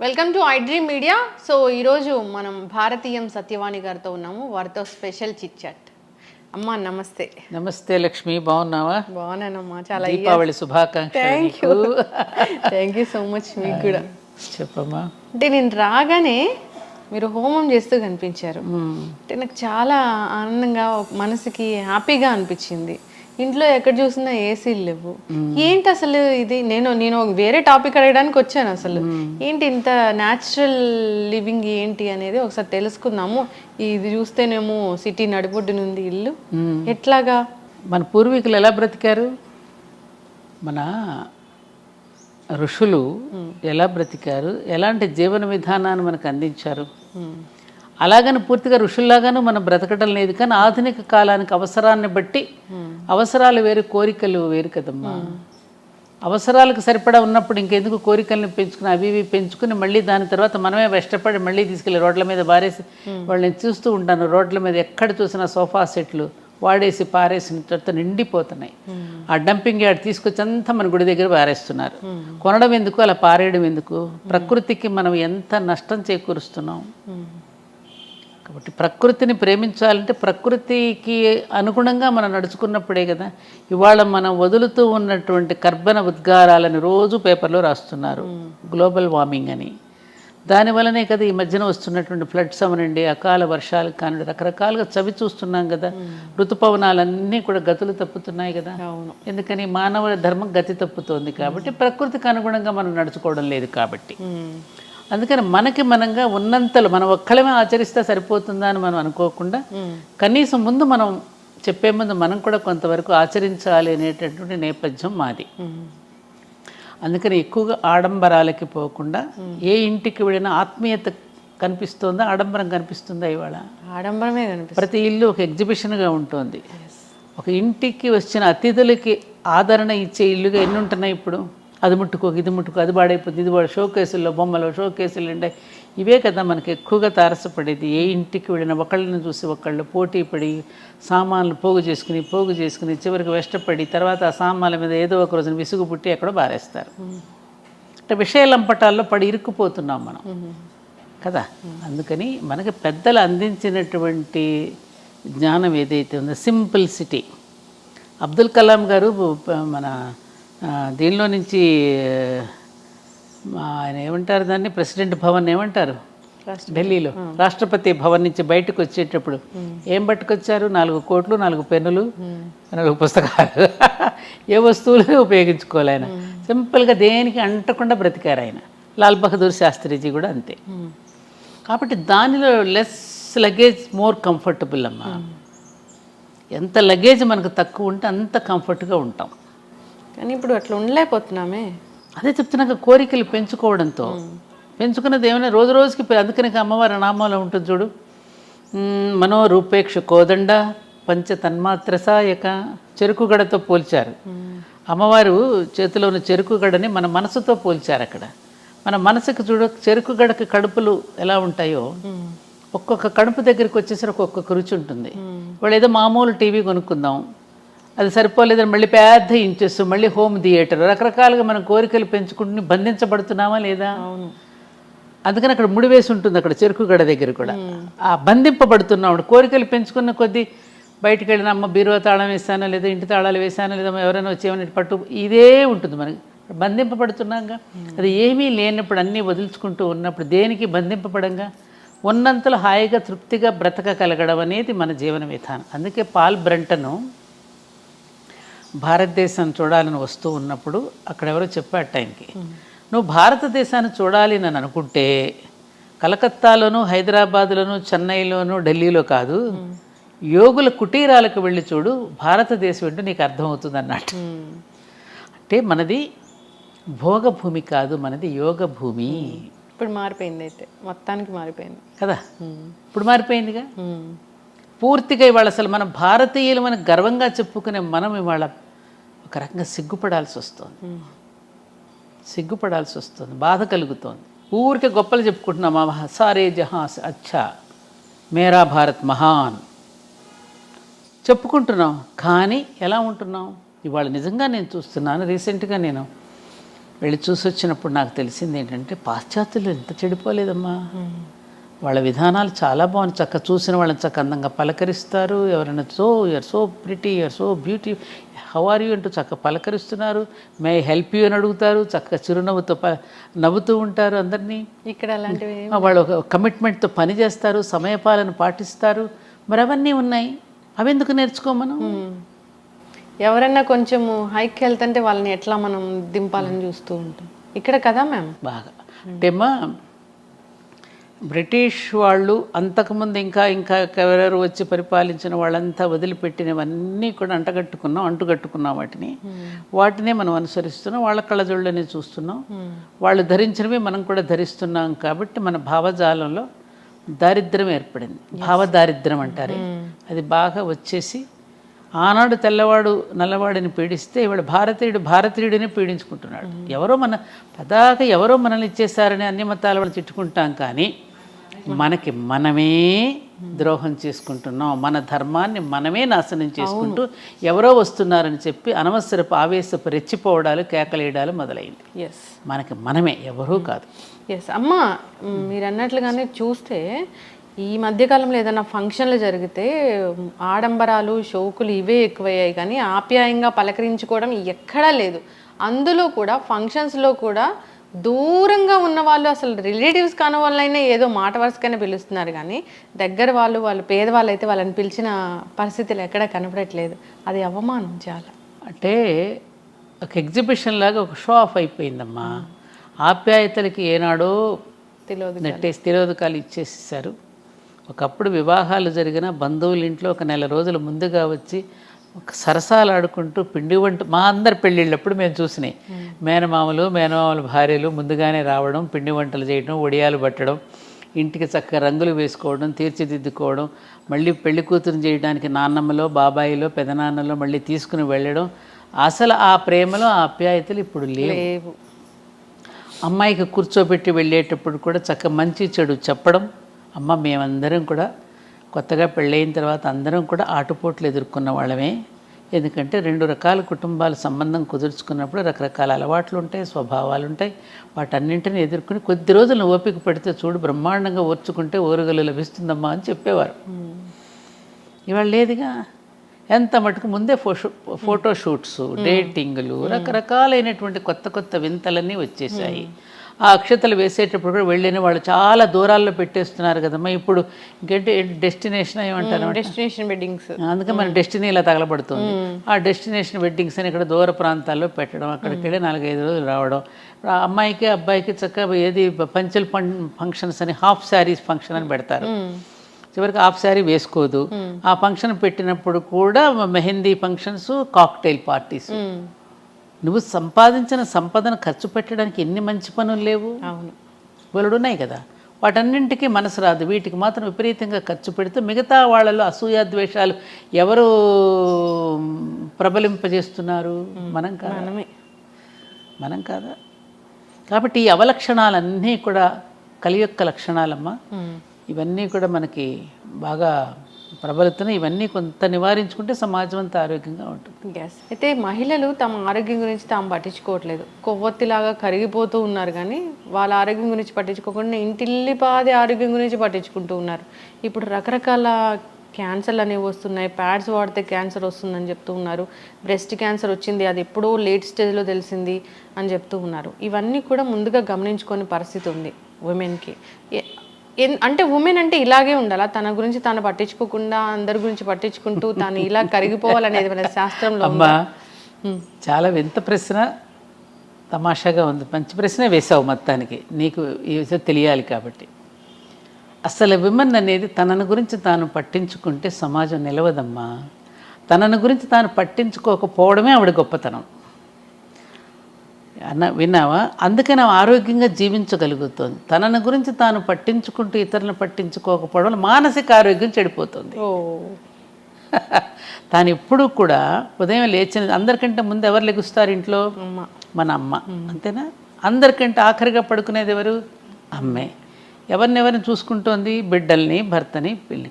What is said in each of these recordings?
Welcome to iDream media. So ఈరోజు మనం భారతీయం సత్యవాణి గారితో ఉన్నాము. వారితో స్పెషల్ చిట్ చాట్. అమ్మా నమస్తే. నమస్తే లక్ష్మి, బాగున్నావా? బాగున్నానమ్మా, చాలా దీపావళి శుభాకాంక్షలు. Thank you so much. మీకు కూడా చెప్పమ్మా. అంటే నేను రాగానే మీరు హోమం చేస్తూ కనిపించారు. అంటే నాకు చాలా ఆనందంగా, మనసుకి హ్యాపీగా అనిపించింది. ఇంట్లో ఎక్కడ చూసినా ఏసీలు లేవు. ఏంటి అసలు ఇది? నేను వేరే టాపిక్ అడగడానికి వచ్చాను. అసలు ఏంటి ఇంత న్యాచురల్ లివింగ్ ఏంటి అనేది ఒకసారి తెలుసుకుందాము. ఇది చూస్తేనేమో సిటీ నడిబొడ్డునుంది ఇల్లు, ఎట్లాగా మన పూర్వీకులు ఎలా బ్రతికారు, మన ఋషులు ఎలా బ్రతికారు, ఎలాంటి జీవన విధానాన్ని మనకు అందించారు, అలాగని పూర్తిగా ఋషుల్లాగాను మనం బ్రతకడం లేదు. కానీ ఆధునిక కాలానికి అవసరాన్ని బట్టి, అవసరాలు వేరు కోరికలు వేరు కదమ్మా. అవసరాలకు సరిపడా ఉన్నప్పుడు ఇంకెందుకు కోరికల్ని పెంచుకుని అవి ఇవి పెంచుకుని మళ్ళీ దాని తర్వాత మనమే కష్టపడి మళ్ళీ తీసుకెళ్ళి రోడ్ల మీద బారేసి, వాళ్ళు నేను చూస్తూ ఉంటాను రోడ్ల మీద ఎక్కడ చూసినా సోఫా సెట్లు వాడేసి పారేసిన తర్వాత నిండిపోతున్నాయి. ఆ డంపింగ్ యార్డ్ తీసుకొచ్చి అంతా మన గుడి దగ్గర పారేస్తున్నారు. కొనడం ఎందుకు, అలా పారేయడం ఎందుకు? ప్రకృతికి మనం ఎంత నష్టం చేకూరుస్తున్నాం. కాబట్టి ప్రకృతిని ప్రేమించాలంటే ప్రకృతికి అనుగుణంగా మనం నడుచుకున్నప్పుడే కదా. ఇవాళ మనం వదులుతూ ఉన్నటువంటి కర్బన ఉద్గారాలను రోజు పేపర్లో రాస్తున్నారు, గ్లోబల్ వార్మింగ్ అని. దానివల్లనే కదా ఈ మధ్యన వస్తున్నటువంటి ఫ్లడ్స్ అవనండి, అకాల వర్షాలు కానివ్వండి, రకరకాలుగా చవి చూస్తున్నాం కదా. ఋతుపవనాలన్నీ కూడా గతులు తప్పుతున్నాయి కదా. ఎందుకని మానవ ధర్మం గతి తప్పుతోంది కాబట్టి, ప్రకృతికి అనుగుణంగా మనం నడుచుకోవడం లేదు కాబట్టి. అందుకని మనకి మనంగా ఉన్నంతలో మనం ఒక్కళ్ళమే ఆచరిస్తే సరిపోతుందా అని మనం అనుకోకుండా, కనీసం ముందు మనం చెప్పే ముందు మనం కూడా కొంతవరకు ఆచరించాలి అనేటటువంటి నేపథ్యం మాది. అందుకని ఎక్కువగా ఆడంబరాలకి పోకుండా, ఏ ఇంటికి వెళ్ళినా ఆత్మీయత కనిపిస్తుందా, ఆడంబరం కనిపిస్తుందా? ఇవాళ ఆడంబరమే కనిపిస్తుంది. ప్రతి ఇల్లు ఒక ఎగ్జిబిషన్గా ఉంటుంది. ఒక ఇంటికి వచ్చిన అతిథులకి ఆదరణ ఇచ్చే ఇల్లుగా ఎన్ని ఉంటున్నాయి ఇప్పుడు. అది ముట్టుకో, ఇది ముట్టుకో, అది పాడైపోతుంది, ఇది వాడు షోకేసుల్లో బొమ్మలు, షోకేసులు ఉండాయి. ఇవే కదా మనకి ఎక్కువగా తారసపడేది. ఏ ఇంటికి వెళ్ళిన ఒకళ్ళని చూసి ఒకళ్ళు పోటీ పడి సామాన్లు పోగు చేసుకుని చివరికి వెష్టపడి తర్వాత ఆ సామాన్ల మీద ఏదో ఒక రోజున విసుగు పుట్టి ఎక్కడో బారేస్తారు. అంటే విషయలంపటాల్లో పడి ఇరుక్కుపోతున్నాం మనం కదా. అందుకని మనకి పెద్దలు అందించినటువంటి జ్ఞానం ఏదైతే ఉందో, సింప్లిసిటీ. అబ్దుల్ కలాం గారు మన దీనిలో నుంచి ఆయన ఏమంటారు దాన్ని, ప్రెసిడెంట్ భవన్ ఏమంటారు, ఢిల్లీలో రాష్ట్రపతి భవన్ నుంచి బయటకు వచ్చేటప్పుడు ఏం పట్టుకొచ్చారు? 4 కోట్లు, 4 పెన్నులు, 4 పుస్తకాలు. ఏ వస్తువులు ఉపయోగించుకోవాలి ఆయన. సింపుల్గా దేనికి అంటకుండా బ్రతికారు ఆయన. లాల్ బహదూర్ శాస్త్రిజీ కూడా అంతే. కాబట్టి దానిలో లెస్ లగేజ్ మోర్ కంఫర్టబుల్ అమ్మా. ఎంత లగేజ్ మనకు తక్కువ ఉంటే అంత కంఫర్ట్గా ఉంటాం. కానీ ఇప్పుడు అట్లా ఉండలేకపోతున్నామే. అదే చెప్తున్నాక కోరికలు పెంచుకోవడంతో, పెంచుకున్నది ఏమైనా రోజు రోజుకి. అందుకని అమ్మవారి నామాలో ఉంటుంది చూడు, మనోరూపేక్ష కోదండ పంచ తన్మాత్ర సాయక. చెరుకు గడతో పోల్చారు. అమ్మవారు చేతిలో ఉన్న చెరుకు గడని మన మనసుతో పోల్చారు. అక్కడ మన మనసుకు చూడు, చెరుకు గడకి కడుపులు ఎలా ఉంటాయో, ఒక్కొక్క కడుపు దగ్గరికి వచ్చేసరికి ఒక్కొక్క రుచి ఉంటుంది. వాళ్ళు ఏదో మామూలు టీవీ కొనుక్కుందాం, అది సరిపోలేదని మళ్ళీ పెద్ద ఇంచెస్, మళ్ళీ హోమ్ థియేటర్, రకరకాలుగా మనం కోరికలు పెంచుకుంటూ బంధించబడుతున్నామా లేదా? అందుకని అక్కడ ముడివేసి ఉంటుంది, అక్కడ చెరుకు గడ దగ్గర కూడా. ఆ బంధింపబడుతున్నాడు. కోరికలు పెంచుకున్న కొద్దీ బయటికి వెళ్ళిన అమ్మ బీరువా తాళం వేసానో లేదా, ఇంటి తాళాలు వేసానో లేదా, ఎవరైనా వచ్చేమని పట్టు, ఇదే ఉంటుంది మనకి. బంధింపబడుతున్నాగా. అది ఏమీ లేనప్పుడు, అన్నీ వదులుచుకుంటూ ఉన్నప్పుడు దేనికి బంధింపబడంగా ఉన్నంతలో హాయిగా తృప్తిగా బ్రతకగలగడం అనేది మన జీవన విధానం. అందుకే పాల్ బ్రంటను భారతదేశం చూడాలని వస్తూ ఉన్నప్పుడు అక్కడ ఎవరో చెప్పాడు టైంకి, నువ్వు భారతదేశాన్ని చూడాలి అని అనుకుంటే కలకత్తాలోను, హైదరాబాద్లోను, చెన్నైలోను, ఢిల్లీలో కాదు, యోగుల కుటీరాలకు వెళ్ళి చూడు, భారతదేశం ఏంటో నీకు అర్థమవుతుంది అన్నట్టు. అంటే మనది భోగభూమి కాదు, మనది యోగ భూమి. ఇప్పుడు మారిపోయింది, అయితే మొత్తానికి మారిపోయింది కదా. ఇప్పుడు మారిపోయిందిగా పూర్తిగా. ఇవాళ అసలు మన భారతీయులు మనం గర్వంగా చెప్పుకునే మనం ఇవాళ ఒక రకంగా సిగ్గుపడాల్సి వస్తుంది, బాధ కలుగుతోంది. ఊరికే గొప్పలు చెప్పుకుంటున్నాం, సారే జహాం అచ్చా మేరా భారత్ మహాన్ చెప్పుకుంటున్నాం. కానీ ఎలా ఉంటున్నాం ఇవాళ? నిజంగా నేను చూస్తున్నాను, రీసెంట్గా నేను వెళ్ళి చూసి వచ్చినప్పుడు నాకు తెలిసింది ఏంటంటే పాశ్చాత్యులు ఎంత చెడిపోలేదమ్మా. వాళ్ళ విధానాలు చాలా బాగుంది. చక్క చూసిన వాళ్ళని చక్క అందంగా పలకరిస్తారు. ఎవరైనా you're so pretty, you're so beauty, how are you అంటూ చక్క పలకరిస్తున్నారు. మే హెల్ప్ యూ అని అడుగుతారు. చక్క చిరునవ్వుతో నవ్వుతూ ఉంటారు అందరినీ. ఇక్కడ అలాంటివి వాళ్ళు ఒక కమిట్మెంట్తో పని చేస్తారు, సమయపాలన పాటిస్తారు. మరి అవన్నీ ఉన్నాయి, అవి ఎందుకు నేర్చుకోమను? ఎవరన్నా కొంచెం హైక్ వెళ్తుంటే వాళ్ళని ఎట్లా మనం దింపాలని చూస్తూ ఉంటాం ఇక్కడ కదా మ్యామ్. బాగా అంటేమ్మా బ్రిటిష్ వాళ్ళు అంతకుముందు ఇంకా ఎవరెవరు వచ్చి పరిపాలించిన వాళ్ళంతా వదిలిపెట్టినవన్నీ కూడా అంటుకట్టుకున్నాం వాటినే మనం అనుసరిస్తున్నాం. వాళ్ళ కళ్ళజోళ్ళని చూస్తున్నాం. వాళ్ళు ధరించినవి మనం కూడా ధరిస్తున్నాం. కాబట్టి మన భావజాలంలో దారిద్ర్యం ఏర్పడింది. భావదారిద్ర్యం అంటారే, అది బాగా వచ్చేసి ఆనాడు తెల్లవాడు నల్లవాడిని పీడిస్తే ఇవాళ భారతీయుడిని పీడించుకుంటున్నాడు. ఎవరో మనల్ని ఇచ్చేసారని అన్ని మతాల వాళ్ళు తిట్టుకుంటాం, కానీ మనకి మనమే ద్రోహం చేసుకుంటున్నాం. మన ధర్మాన్ని మనమే నాశనం చేసుకుంటూ ఎవరో వస్తున్నారని చెప్పి అనవసరపు ఆవేశపు రెచ్చిపోవడాలు, కేకలేయడాలు మొదలైంది. మనకి మనమే, ఎవరూ కాదు. అమ్మ మీరు అన్నట్లుగానే చూస్తే ఈ మధ్యకాలంలో ఏదైనా ఫంక్షన్లు జరిగితే ఆడంబరాలు, షోకులు ఇవే ఎక్కువయ్యాయి, కానీ ఆప్యాయంగా పలకరించుకోవడం ఎక్కడా లేదు. అందులో కూడా ఫంక్షన్స్లో కూడా దూరంగా ఉన్న వాళ్ళు, అసలు రిలేటివ్స్ కాని వాళ్ళైనా ఏదో మాట వరుసకైనా పిలుస్తున్నారు, కానీ దగ్గర వాళ్ళు పేదవాళ్ళు అయితే వాళ్ళని పిలిచిన పరిస్థితులు ఎక్కడా కనపడట్లేదు. అది అవమానం చాలా. అంటే ఒక ఎగ్జిబిషన్ లాగా ఒక షో ఆఫ్ అయిపోయిందమ్మా. ఆప్యాయతలకి ఏనాడో తిరోధకాలు ఇచ్చేసేసారు. ఒకప్పుడు వివాహాలు జరిగిన బంధువుల ఇంట్లో ఒక నెల రోజుల ముందుగా వచ్చి ఒక సరసాలు ఆడుకుంటూ పిండి వంట, మా అందరి పెళ్ళిళ్ళప్పుడు మేము చూసినాయి. మేనమామల భార్యలు ముందుగానే రావడం, పిండి వంటలు చేయడం, ఒడియాలు పట్టడం, ఇంటికి చక్కగా రంగులు వేసుకోవడం, తీర్చిదిద్దుకోవడం, మళ్ళీ పెళ్లి కూతురు చేయడానికి నాన్నమ్మలో, బాబాయిలో, పెదనాన్నలో మళ్ళీ తీసుకుని వెళ్ళడం. అసలు ఆ ప్రేమలో ఆప్యాయతలు ఇప్పుడు లేవు. అమ్మాయికి కూర్చోబెట్టి వెళ్ళేటప్పుడు కూడా చక్క మంచి చెడు చెప్పడం. అమ్మ మేమందరం కూడా కొత్తగా పెళ్ళయిన తర్వాత అందరం కూడా ఆటుపోట్లు ఎదుర్కొన్న వాళ్ళమే. ఎందుకంటే 2 రకాల కుటుంబాల సంబంధం కుదుర్చుకున్నప్పుడు రకరకాల అలవాట్లు ఉంటాయి, స్వభావాలు ఉంటాయి. వాటన్నింటినీ ఎదుర్కొని కొద్ది రోజులు ఓపిక పడితే చూడు బ్రహ్మాండంగా ఓర్చుకుంటే ఓరుగలు లభిస్తుందమ్మా అని చెప్పేవారు. ఇవాళ లేదుగా. ఎంత మటుకు ముందే ఫోటోషూట్స్, డేటింగ్లు, రకరకాలైనటువంటి కొత్త వింతలన్నీ వచ్చేసాయి. ఆ అక్షతలు వేసేటప్పుడు కూడా వెళ్ళిన వాళ్ళు చాలా దూరాల్లో పెట్టేస్తున్నారు కదమ్మా. ఇప్పుడు ఇంకేంటి డెస్టినేషన్ ఏమంటారు, డెస్టినేషన్ వెడ్డింగ్స్. అందుకే మన డెస్టినీ ఇలా తగలబడుతుంది. ఆ డెస్టినేషన్ వెడ్డింగ్స్ అని ఇక్కడ దూర ప్రాంతాల్లో పెట్టడం, అక్కడికి వెళ్ళి 4-5 రోజులు రావడం. అమ్మాయికి అబ్బాయికి చక్కగా ఏది పంచల్ ఫంక్షన్స్ అని హాఫ్ శారీస్ ఫంక్షన్ అని పెడతారు. చివరికి హాఫ్ శారీ వేసుకోదు. ఆ ఫంక్షన్ పెట్టినప్పుడు కూడా మెహందీ ఫంక్షన్స్, కాక్టైల్ పార్టీస్. నువ్వు సంపాదించిన సంపదను ఖర్చు పెట్టడానికి ఎన్ని మంచి పనులు లేవు? వాళ్ళు ఉన్నాయి కదా. వాటన్నింటికీ మనసు రాదు. వీటికి మాత్రం విపరీతంగా ఖర్చు పెడితే మిగతా వాళ్ళలో అసూయాద్వేషాలు ఎవరు ప్రబలింపజేస్తున్నారు? మనం కాదా? కాబట్టి ఈ అవలక్షణాలన్నీ కూడా కలియొక్క లక్షణాలమ్మా. ఇవన్నీ కూడా మనకి బాగా ప్రబలుతున్నాయి. ఇవన్నీ కొంత నివారించుకుంటే సమాజం అంతా ఆరోగ్యంగా ఉంటుంది. అయితే మహిళలు తమ ఆరోగ్యం గురించి తాము పట్టించుకోవట్లేదు. కొవ్వొత్తిలాగా కరిగిపోతూ ఉన్నారు, కానీ వాళ్ళ ఆరోగ్యం గురించి పట్టించుకోకుండా ఇంటిల్లిపాది ఆరోగ్యం గురించి పట్టించుకుంటూ ఉన్నారు. ఇప్పుడు రకరకాల క్యాన్సర్లు అనేవి వస్తున్నాయి. ప్యాడ్స్ వాడితే క్యాన్సర్ వస్తుందని చెప్తూ ఉన్నారు. బ్రెస్ట్ క్యాన్సర్ వచ్చింది, అది ఎప్పుడో లేట్ స్టేజ్లో తెలిసింది అని చెప్తూ ఉన్నారు. ఇవన్నీ కూడా ముందుగా గమనించుకునే పరిస్థితి ఉంది ఉమెన్కి. అంటే ఉమెన్ అంటే ఇలాగే ఉండాలా? తన గురించి తాను పట్టించుకోకుండా అందరి గురించి పట్టించుకుంటూ తాను ఇలా కరిగిపోవాలనేది మన శాస్త్రంలో. అమ్మా చాలా వింత ప్రశ్న, తమాషాగా ఉంది. మంచి ప్రశ్నే వేసావు. మొత్తానికి నీకు ఈ విషయం తెలియాలి కాబట్టి. అసలు విమెన్ అనేది తనను గురించి తాను పట్టించుకుంటే సమాజం నిలవదమ్మా. తనను గురించి తాను పట్టించుకోకపోవడమే ఆవిడ గొప్పతనం. విన్నావా? అందుకని ఆరోగ్యంగా జీవించగలుగుతుంది. తనను గురించి తాను పట్టించుకుంటూ ఇతరులను పట్టించుకోకపోవడం మానసిక ఆరోగ్యం చెడిపోతుంది. తాను ఎప్పుడూ కూడా ఉదయం లేచిన అందరికంటే ముందు ఎవరు లెగుస్తారు ఇంట్లో? మన అమ్మ. అంతేనా? అందరికంటే ఆఖరిగా పడుకునేది ఎవరు? అమ్మే. ఎవరినెవరిని చూసుకుంటోంది? బిడ్డల్ని, భర్తని, పెళ్లి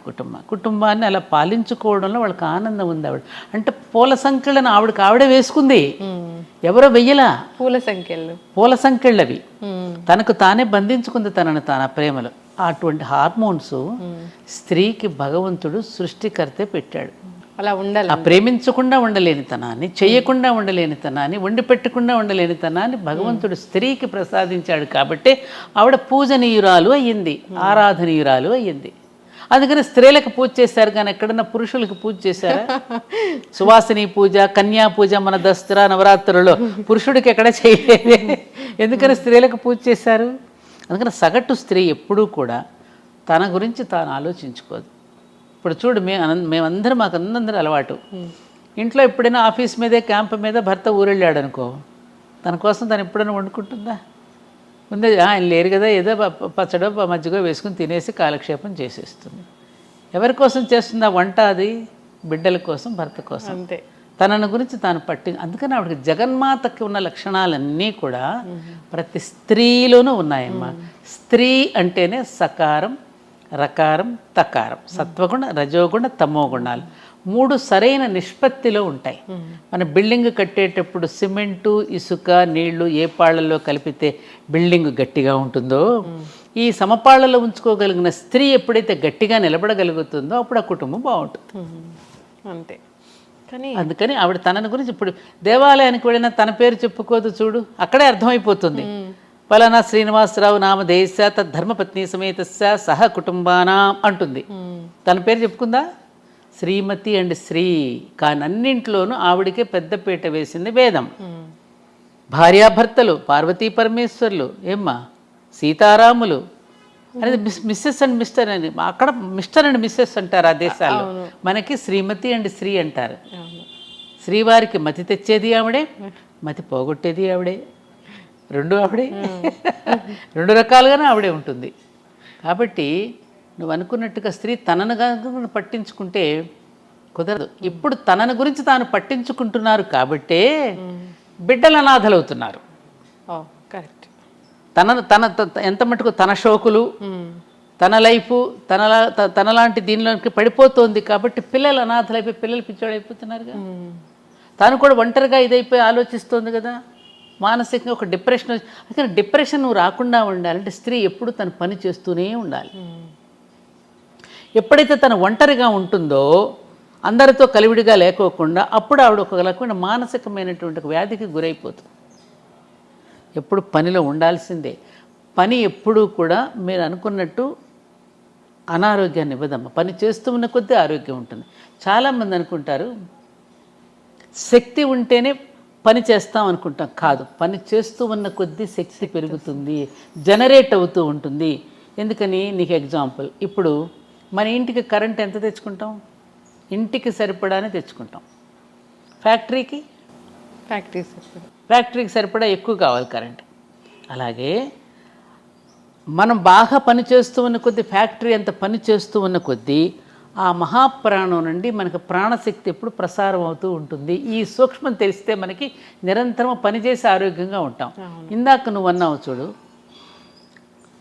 కుటుంబాన్ని అలా పాలించుకోవడంలో వాళ్ళకి ఆనందం ఉంది. ఆవిడ అంటే పూల సంఖ్యలను ఆవిడే వేసుకుంది, ఎవరో వెయ్యలా. పూల సంఖ్యలవి తనకు తానే బంధించుకుంది, తనను తాను ప్రేమలో. అటువంటి హార్మోన్స్ స్త్రీకి భగవంతుడు సృష్టికర్తే పెట్టాడు. అలా ఉండాలి. ఆ ప్రేమించకుండా ఉండలేని తనాన్ని, చెయ్యకుండా ఉండలేని తనాన్ని, వండి పెట్టకుండా ఉండలేని తనాన్ని భగవంతుడు స్త్రీకి ప్రసాదించాడు. కాబట్టి ఆవిడ పూజనీయురాలు అయ్యింది, ఆరాధనీయురాలు అయ్యింది. అందుకని స్త్రీలకు పూజ చేశారు, కానీ ఎక్కడన్నా పురుషులకు పూజ చేశారా? సువాసిని పూజ, కన్యా పూజ మన దసరా నవరాత్రులలో పురుషుడికి ఎక్కడ చేయలేదు. ఎందుకని స్త్రీలకు పూజ చేశారు? అందుకని సగటు స్త్రీ ఎప్పుడూ కూడా తన గురించి తాను ఆలోచించుకోదు. ఇప్పుడు చూడు, మేమందరం మాకు అందరూ అలవాటు. ఇంట్లో ఎప్పుడైనా ఆఫీస్ మీదే క్యాంప్ మీద భర్త ఊరెళ్ళాడు అనుకో, తన కోసం తను ఎప్పుడైనా వండుకుంటుందా? ముందే ఆయన లేరు కదా, ఏదో పచ్చడో మజ్జిగో వేసుకుని తినేసి కాలక్షేపం చేసేస్తుంది. ఎవరి కోసం చేస్తుందా వంట? అది బిడ్డల కోసం, భర్త కోసం. అంతే. తనను గురించి తాను అందుకని ఆవిడకి జగన్మాతకి ఉన్న లక్షణాలన్నీ కూడా ప్రతి స్త్రీలోనూ ఉన్నాయమ్మా. స్త్రీ అంటేనే సకారం, రకారం, తకారం, సత్వగుణ, రజోగుణ, తమోగుణాలు 3 సరైన నిష్పత్తిలో ఉంటాయి. మన బిల్డింగ్ కట్టేటప్పుడు సిమెంటు, ఇసుక, నీళ్లు ఏ పాళ్లలో కలిపితే బిల్డింగ్ గట్టిగా ఉంటుందో, ఈ సమపాళ్లలో ఉంచుకోగలిగిన స్త్రీ ఎప్పుడైతే గట్టిగా నిలబడగలుగుతుందో అప్పుడు ఆ కుటుంబం బాగుంటుంది. అంతే. కానీ అందుకని ఆవిడ తనని గురించి ఇప్పుడు దేవాలయానికి వెళ్ళినా తన పేరు చెప్పుకోదు, చూడు, అక్కడే అర్థమైపోతుంది. పలానా శ్రీనివాసరావు నామధేయస్య తద్ధర్మపత్ని సమేతస్య సహ కుటుంబానాం అంటుంది. తన పేరు చెప్పుకుందా? శ్రీమతి అండ్ శ్రీ. కానీ అన్నింట్లోనూ ఆవిడికే పెద్దపీట వేసింది వేదం. భార్యాభర్తలు, పార్వతీ పరమేశ్వర్లు, ఏమ్మా సీతారాములు అనేది మిస్సెస్ అండ్ మిస్టర్ అని. అక్కడ మిస్టర్ అండ్ మిస్సెస్ అంటారు ఆ దేశాల్లో, మనకి శ్రీమతి అండ్ శ్రీ అంటారు. శ్రీవారికి మతి తెచ్చేది ఆవిడే, మతి పోగొట్టేది ఆవిడే, రెండు ఆవిడే. 2 రకాలుగానే ఆవిడే ఉంటుంది. కాబట్టి నువ్వు అనుకున్నట్టుగా స్త్రీ తనను పట్టించుకుంటే కుదరదు. ఇప్పుడు తనను గురించి తాను పట్టించుకుంటున్నారు కాబట్టే బిడ్డలు అనాథలవుతున్నారు. కరెక్ట్. తన ఎంత మటుకు తన షోకులు, తన లైఫ్, తనలాంటి దీనిలోకి పడిపోతుంది కాబట్టి పిల్లలు అనాథలైపోయి పిల్లలు పిచ్చోడు అయిపోతున్నారుగా. తను కూడా ఒంటరిగా ఇదైపోయి ఆలోచిస్తోంది కదా, మానసికంగా ఒక డిప్రెషన్. అందుకని డిప్రెషన్ నువ్వు రాకుండా ఉండాలంటే స్త్రీ ఎప్పుడు తన పని చేస్తూనే ఉండాలి. ఎప్పుడైతే తను ఒంటరిగా ఉంటుందో, అందరితో కలివిడిగా లేకోకుండా, అప్పుడు ఆవిడ ఒక రకమైన మానసికమైనటువంటి వ్యాధికి గురైపోతుంది. ఎప్పుడు పనిలో ఉండాల్సిందే. పని ఎప్పుడూ కూడా మీరు అనుకున్నట్టు అనారోగ్యాన్ని ఇవ్వదమ్మా. పని చేస్తూ ఉన్న కొద్దీ ఆరోగ్యం ఉంటుంది. చాలామంది అనుకుంటారు శక్తి ఉంటేనే పని చేస్తాం అనుకుంటాం. కాదు, పని చేస్తూ ఉన్న కొద్దీ శక్తి పెరుగుతుంది, జనరేట్ అవుతూ ఉంటుంది. ఎందుకని నీకు ఎగ్జాంపుల్, ఇప్పుడు మన ఇంటికి కరెంట్ ఎంత తెచ్చుకుంటాం? ఇంటికి సరిపడానే తెచ్చుకుంటాం. ఫ్యాక్టరీకి సరిపడా ఎక్కువ కావాలి కరెంట్. అలాగే మనం బాగా పని చేస్తూ ఉన్న కొద్దీ, ఫ్యాక్టరీ అంత పని చేస్తూ ఉన్న కొద్దీ ఆ మహాప్రాణం నుండి మనకు ప్రాణశక్తి ఎప్పుడు ప్రసారం అవుతూ ఉంటుంది. ఈ సూక్ష్మం తెలిస్తే మనకి నిరంతరం పనిచేసి ఆరోగ్యంగా ఉంటాం. ఇందాక నువ్వు అన్నావు చూడు,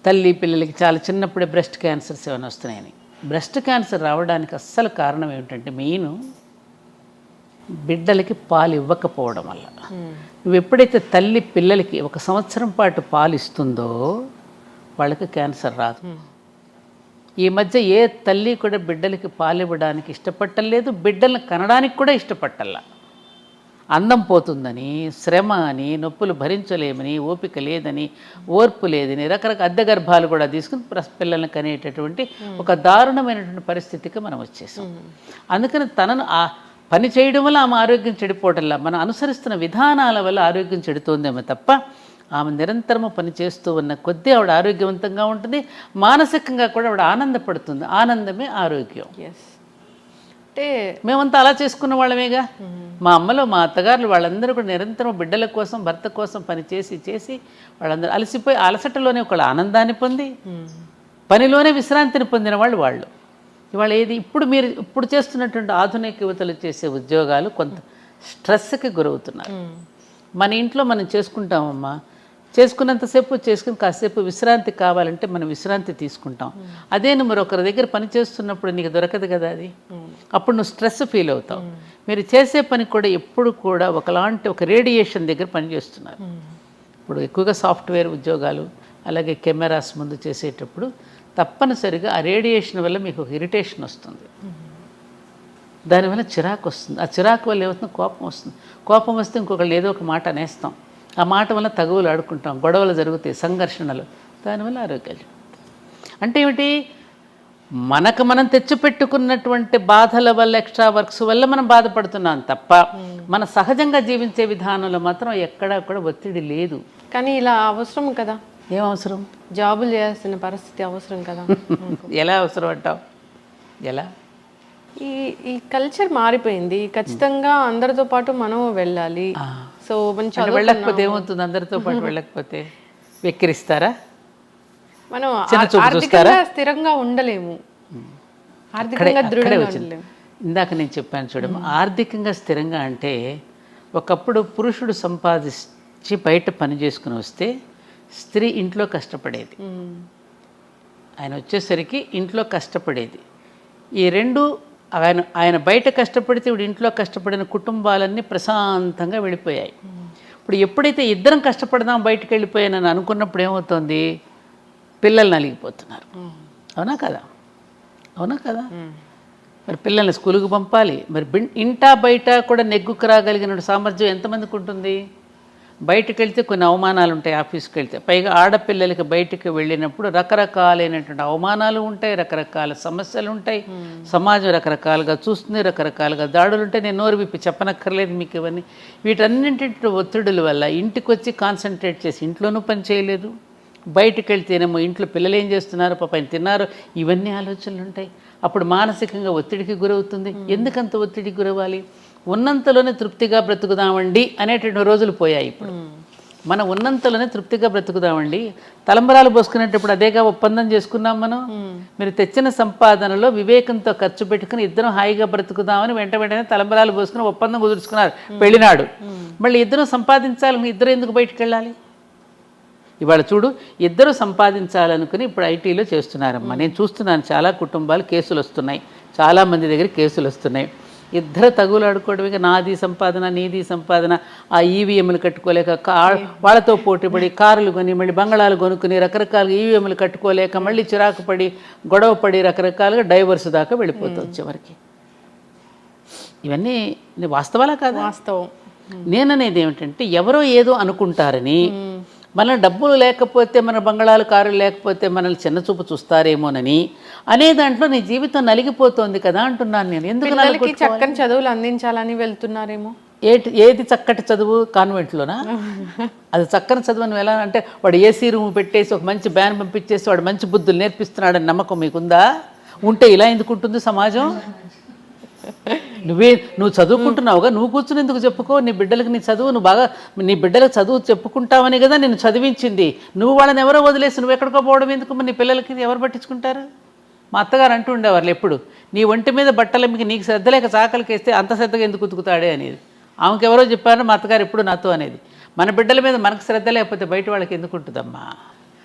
తల్లి పిల్లలకి చాలా చిన్నప్పుడే బ్రెస్ట్ క్యాన్సర్స్ ఏమైనా వస్తున్నాయని. బ్రెస్ట్ క్యాన్సర్ రావడానికి అస్సలు కారణం ఏమిటంటే మెయిన్ బిడ్డలకి పాలు ఇవ్వకపోవడం వల్ల. నువ్వు ఎప్పుడైతే తల్లి పిల్లలకి 1 సంవత్సరం పాటు పాలు ఇస్తుందో వాళ్ళకి క్యాన్సర్ రాదు. ఈ మధ్య ఏ తల్లి కూడా బిడ్డలకి పాలు ఇవ్వడానికి ఇష్టపట్టలేదు, బిడ్డలను కనడానికి కూడా ఇష్టపట్టల్లా. అందం పోతుందని, శ్రమ అని, నొప్పులు భరించలేమని, ఓపిక లేదని, ఓర్పు లేదని, రకరకాల అద్దె గర్భాలు కూడా తీసుకుని పిల్లల్ని కనేటటువంటి ఒక దారుణమైనటువంటి పరిస్థితికి మనం వచ్చేసాం. అందుకని తనను ఆ పని చేయడం వల్ల ఆమె ఆరోగ్యం చెడిపోవటంలా, మనం అనుసరిస్తున్న విధానాల వల్ల ఆరోగ్యం చెడుతోందేమో తప్ప, ఆమె నిరంతరము పని చేస్తూ ఉన్న కొద్దీ ఆవిడ ఆరోగ్యవంతంగా ఉంటుంది. మానసికంగా కూడా ఆవిడ ఆనందపడుతుంది. ఆనందమే ఆరోగ్యం. అంటే మేమంతా అలా చేసుకున్న వాళ్ళమేగా. మా అమ్మలో మా అత్తగారులు వాళ్ళందరూ కూడా నిరంతరం బిడ్డల కోసం, భర్త కోసం పని చేసి వాళ్ళందరూ అలసిపోయి అలసటలోనే ఒకళ్ళు ఆనందాన్ని పొంది పనిలోనే విశ్రాంతిని పొందిన వాళ్ళు. ఇవాళ ఏది ఇప్పుడు చేస్తున్నటువంటి ఆధునిక యువతలు చేసే ఉద్యోగాలు కొంత స్ట్రెస్కి గురవుతున్నారు. మన ఇంట్లో మనం చేసుకుంటామమ్మా, చేసుకున్నంతసేపు చేసుకుని కాసేపు విశ్రాంతి కావాలంటే మనం విశ్రాంతి తీసుకుంటాం. అదే నువ్వు మరొకరి దగ్గర పని చేస్తున్నప్పుడు నీకు దొరకదు కదా అది. అప్పుడు నువ్వు స్ట్రెస్ ఫీల్ అవుతావు. మీరు చేసే పని కూడా ఎప్పుడు కూడా ఒకలాంటి ఒక రేడియేషన్ దగ్గర పనిచేస్తున్నారు. ఇప్పుడు ఎక్కువగా సాఫ్ట్వేర్ ఉద్యోగాలు అలాగే కెమెరాస్ ముందు చేసేటప్పుడు తప్పనిసరిగా ఆ రేడియేషన్ వల్ల మీకు ఒక ఇరిటేషన్ వస్తుంది. దానివల్ల చిరాకు వస్తుంది. ఆ చిరాకు వల్ల ఏమవుతుంది, కోపం వస్తుంది. కోపం వస్తే ఇంకొకళ్ళు ఏదో ఒక మాట అనేస్తాం. ఆ మాట వల్ల తగువులు ఆడుకుంటాం, గొడవలు జరుగుతాయి, సంఘర్షణలు. దానివల్ల ఆరోగ్యాలు అంటే ఏమిటి, మనకు మనం తెచ్చిపెట్టుకున్నటువంటి బాధల వల్ల ఎక్స్ట్రా వర్క్స్ వల్ల మనం బాధపడుతున్నాం తప్ప మన సహజంగా జీవించే విధానంలో మాత్రం ఎక్కడా కూడా ఒత్తిడి లేదు. కానీ ఇలా అవసరం కదా, ఏం అవసరం, జాబులు చేయాల్సిన పరిస్థితి అవసరం కదా. ఎలా అవసరం అంటావు, ఎలా? ఈ ఈ కల్చర్ మారిపోయింది. ఖచ్చితంగా అందరితో పాటు మనం వెళ్ళాలి. సో మంచి వెళ్ళకపోతే ఏమవుతుంది, అందరితో పాటు వెళ్ళకపోతే వెక్కిరిస్తారా, మనం ఆర్థికంగా స్థిరంగా ఉండలేము, ఆర్థికంగా దృఢంగా ఉండలేము. ఇందాక నేను చెప్పాను చూడము, ఆర్థికంగా స్థిరంగా అంటే ఒకప్పుడు పురుషుడు సంపాదించి బయట పని చేసుకుని వస్తే స్త్రీ ఇంట్లో కష్టపడేది. ఆయన వచ్చేసరికి ఇంట్లో కష్టపడేది. ఈ రెండు ఆయన బయట కష్టపడితే ఇప్పుడు ఇంట్లో కష్టపడిన కుటుంబాలన్నీ ప్రశాంతంగా వెళ్ళిపోయాయి. ఇప్పుడు ఎప్పుడైతే ఇద్దరం కష్టపడదాం బయటకు వెళ్ళిపోయానని అనుకున్నప్పుడు ఏమవుతుంది, పిల్లలు నలిగిపోతున్నారు. అవునా కదా, అవునా కదా. మరి పిల్లల్ని స్కూల్కి పంపాలి. మరి ఇంటా బయట కూడా నెగ్గుకు రాగలిగిన సామర్థ్యం ఎంతమందికి ఉంటుంది? బయటకు వెళ్తే కొన్ని అవమానాలు ఉంటాయి, ఆఫీస్కి వెళ్తే. పైగా ఆడపిల్లలకి బయటకు వెళ్ళినప్పుడు రకరకాలైనటువంటి అవమానాలు ఉంటాయి, రకరకాల సమస్యలు ఉంటాయి, సమాజం రకరకాలుగా చూస్తుంది, రకరకాలుగా దాడులు ఉంటాయి. నేను నోరు విప్పి చెప్పనక్కర్లేదు మీకు ఇవన్నీ. వీటన్నింటి ఒత్తిడుల వల్ల ఇంటికి వచ్చి కాన్సన్ట్రేట్ చేసి ఇంట్లోనూ పని చేయలేదు, బయటకు వెళ్తేనేమో ఇంట్లో పిల్లలు ఏం చేస్తున్నారు, పాపం తిన్నారు, ఇవన్నీ ఆలోచనలు ఉంటాయి. అప్పుడు మానసికంగా ఒత్తిడికి గురవుతుంది. ఎందుకంత ఒత్తిడికి గురవ్వాలి? ఉన్నంతలోనే తృప్తిగా బ్రతుకుదామండి అనేటువంటి రోజులు పోయాయి. ఇప్పుడు మనం ఉన్నంతలోనే తృప్తిగా బ్రతుకుదామండి. తలంబరాలు పోసుకునేటప్పుడు అదేగా ఒప్పందం చేసుకున్నాం మనం. మీరు తెచ్చిన సంపాదనలో వివేకంతో ఖర్చు పెట్టుకుని ఇద్దరం హాయిగా బ్రతుకుదామని వెంటనే తలంబరాలు పోసుకుని ఒప్పందం కుదుర్చుకున్నారు పెళ్ళినాడు. మళ్ళీ ఇద్దరం సంపాదించాలని ఇద్దరు ఎందుకు బయటకు వెళ్ళాలి? ఇవాళ చూడు, ఇద్దరు సంపాదించాలనుకుని ఇప్పుడు ఐటీలో చేస్తున్నారమ్మా. నేను చూస్తున్నాను చాలా కుటుంబాలు కేసులు వస్తున్నాయి, చాలామంది దగ్గర కేసులు వస్తున్నాయి. ఇద్దరు తగులాడుకోవడమే, నాది సంపాదన నీది సంపాదన. ఆ ఈవీఎంలు కట్టుకోలేక వాళ్ళతో పోటీపడి కారులు కొని మళ్ళీ బంగళాలు కొనుక్కుని రకరకాలుగా ఈవీఎంలు కట్టుకోలేక మళ్ళీ చిరాకు పడి గొడవ పడి రకరకాలుగా డైవర్స్ దాకా వెళ్ళిపోతుంది చివరికి. ఇవన్నీ వాస్తవాలా కాదా? వాస్తవం. నేననేది ఏమిటంటే, ఎవరో ఏదో అనుకుంటారని, మన డబ్బులు లేకపోతే, మన బంగళాలు కారులు లేకపోతే మనల్ని చిన్నచూపు చూస్తారేమోనని అనే దాంట్లో నీ జీవితం నలిగిపోతుంది కదా అంటున్నాను నేను. ఎందుకు చక్కని చదువులు అందించాలని వెళ్తున్నారేమో. ఏది చక్కటి చదువు? కాన్వెంట్లోనా? అది చక్కని చదువు అని ఎలా అంటే, వాడు ఏసీ రూమ్ పెట్టేసి ఒక మంచి బ్యాన్ పంపించేసి వాడు మంచి బుద్ధులు నేర్పిస్తున్నాడని నమ్మకం మీకుందా? ఉంటే ఇలా ఎందుకుంటుంది సమాజం? నువ్వు చదువుకుంటున్నావుగా, నువ్వు కూర్చుని ఎందుకు చెప్పుకో నీ బిడ్డలకు నీ చదువు. నువ్వు బాగా నీ బిడ్డలకు చదువు చెప్పుకుంటావని కదా నేను చదివించింది. నువ్వు వాళ్ళని ఎవరో వదిలేసి నువ్వు ఎక్కడికో పోవడం ఎందుకు? మరి నీ పిల్లలకి ఎవరు పట్టించుకుంటారు? మా అత్తగారు అంటూ ఉండేవాళ్ళు ఎప్పుడు, నీ ఒంటి మీద బట్టలకి నీకు శ్రద్ధ లేక చాకలికి వేస్తే అంత శ్రద్ధగా ఎందుకు ఉతుకుతాడే అనేది. ఆమెకు ఎవరో చెప్పారో మా అత్తగారు ఎప్పుడు నాతో అనేది. మన బిడ్డల మీద మనకు శ్రద్ధ లేకపోతే బయట వాళ్ళకి ఎందుకు ఉంటుందమ్మా?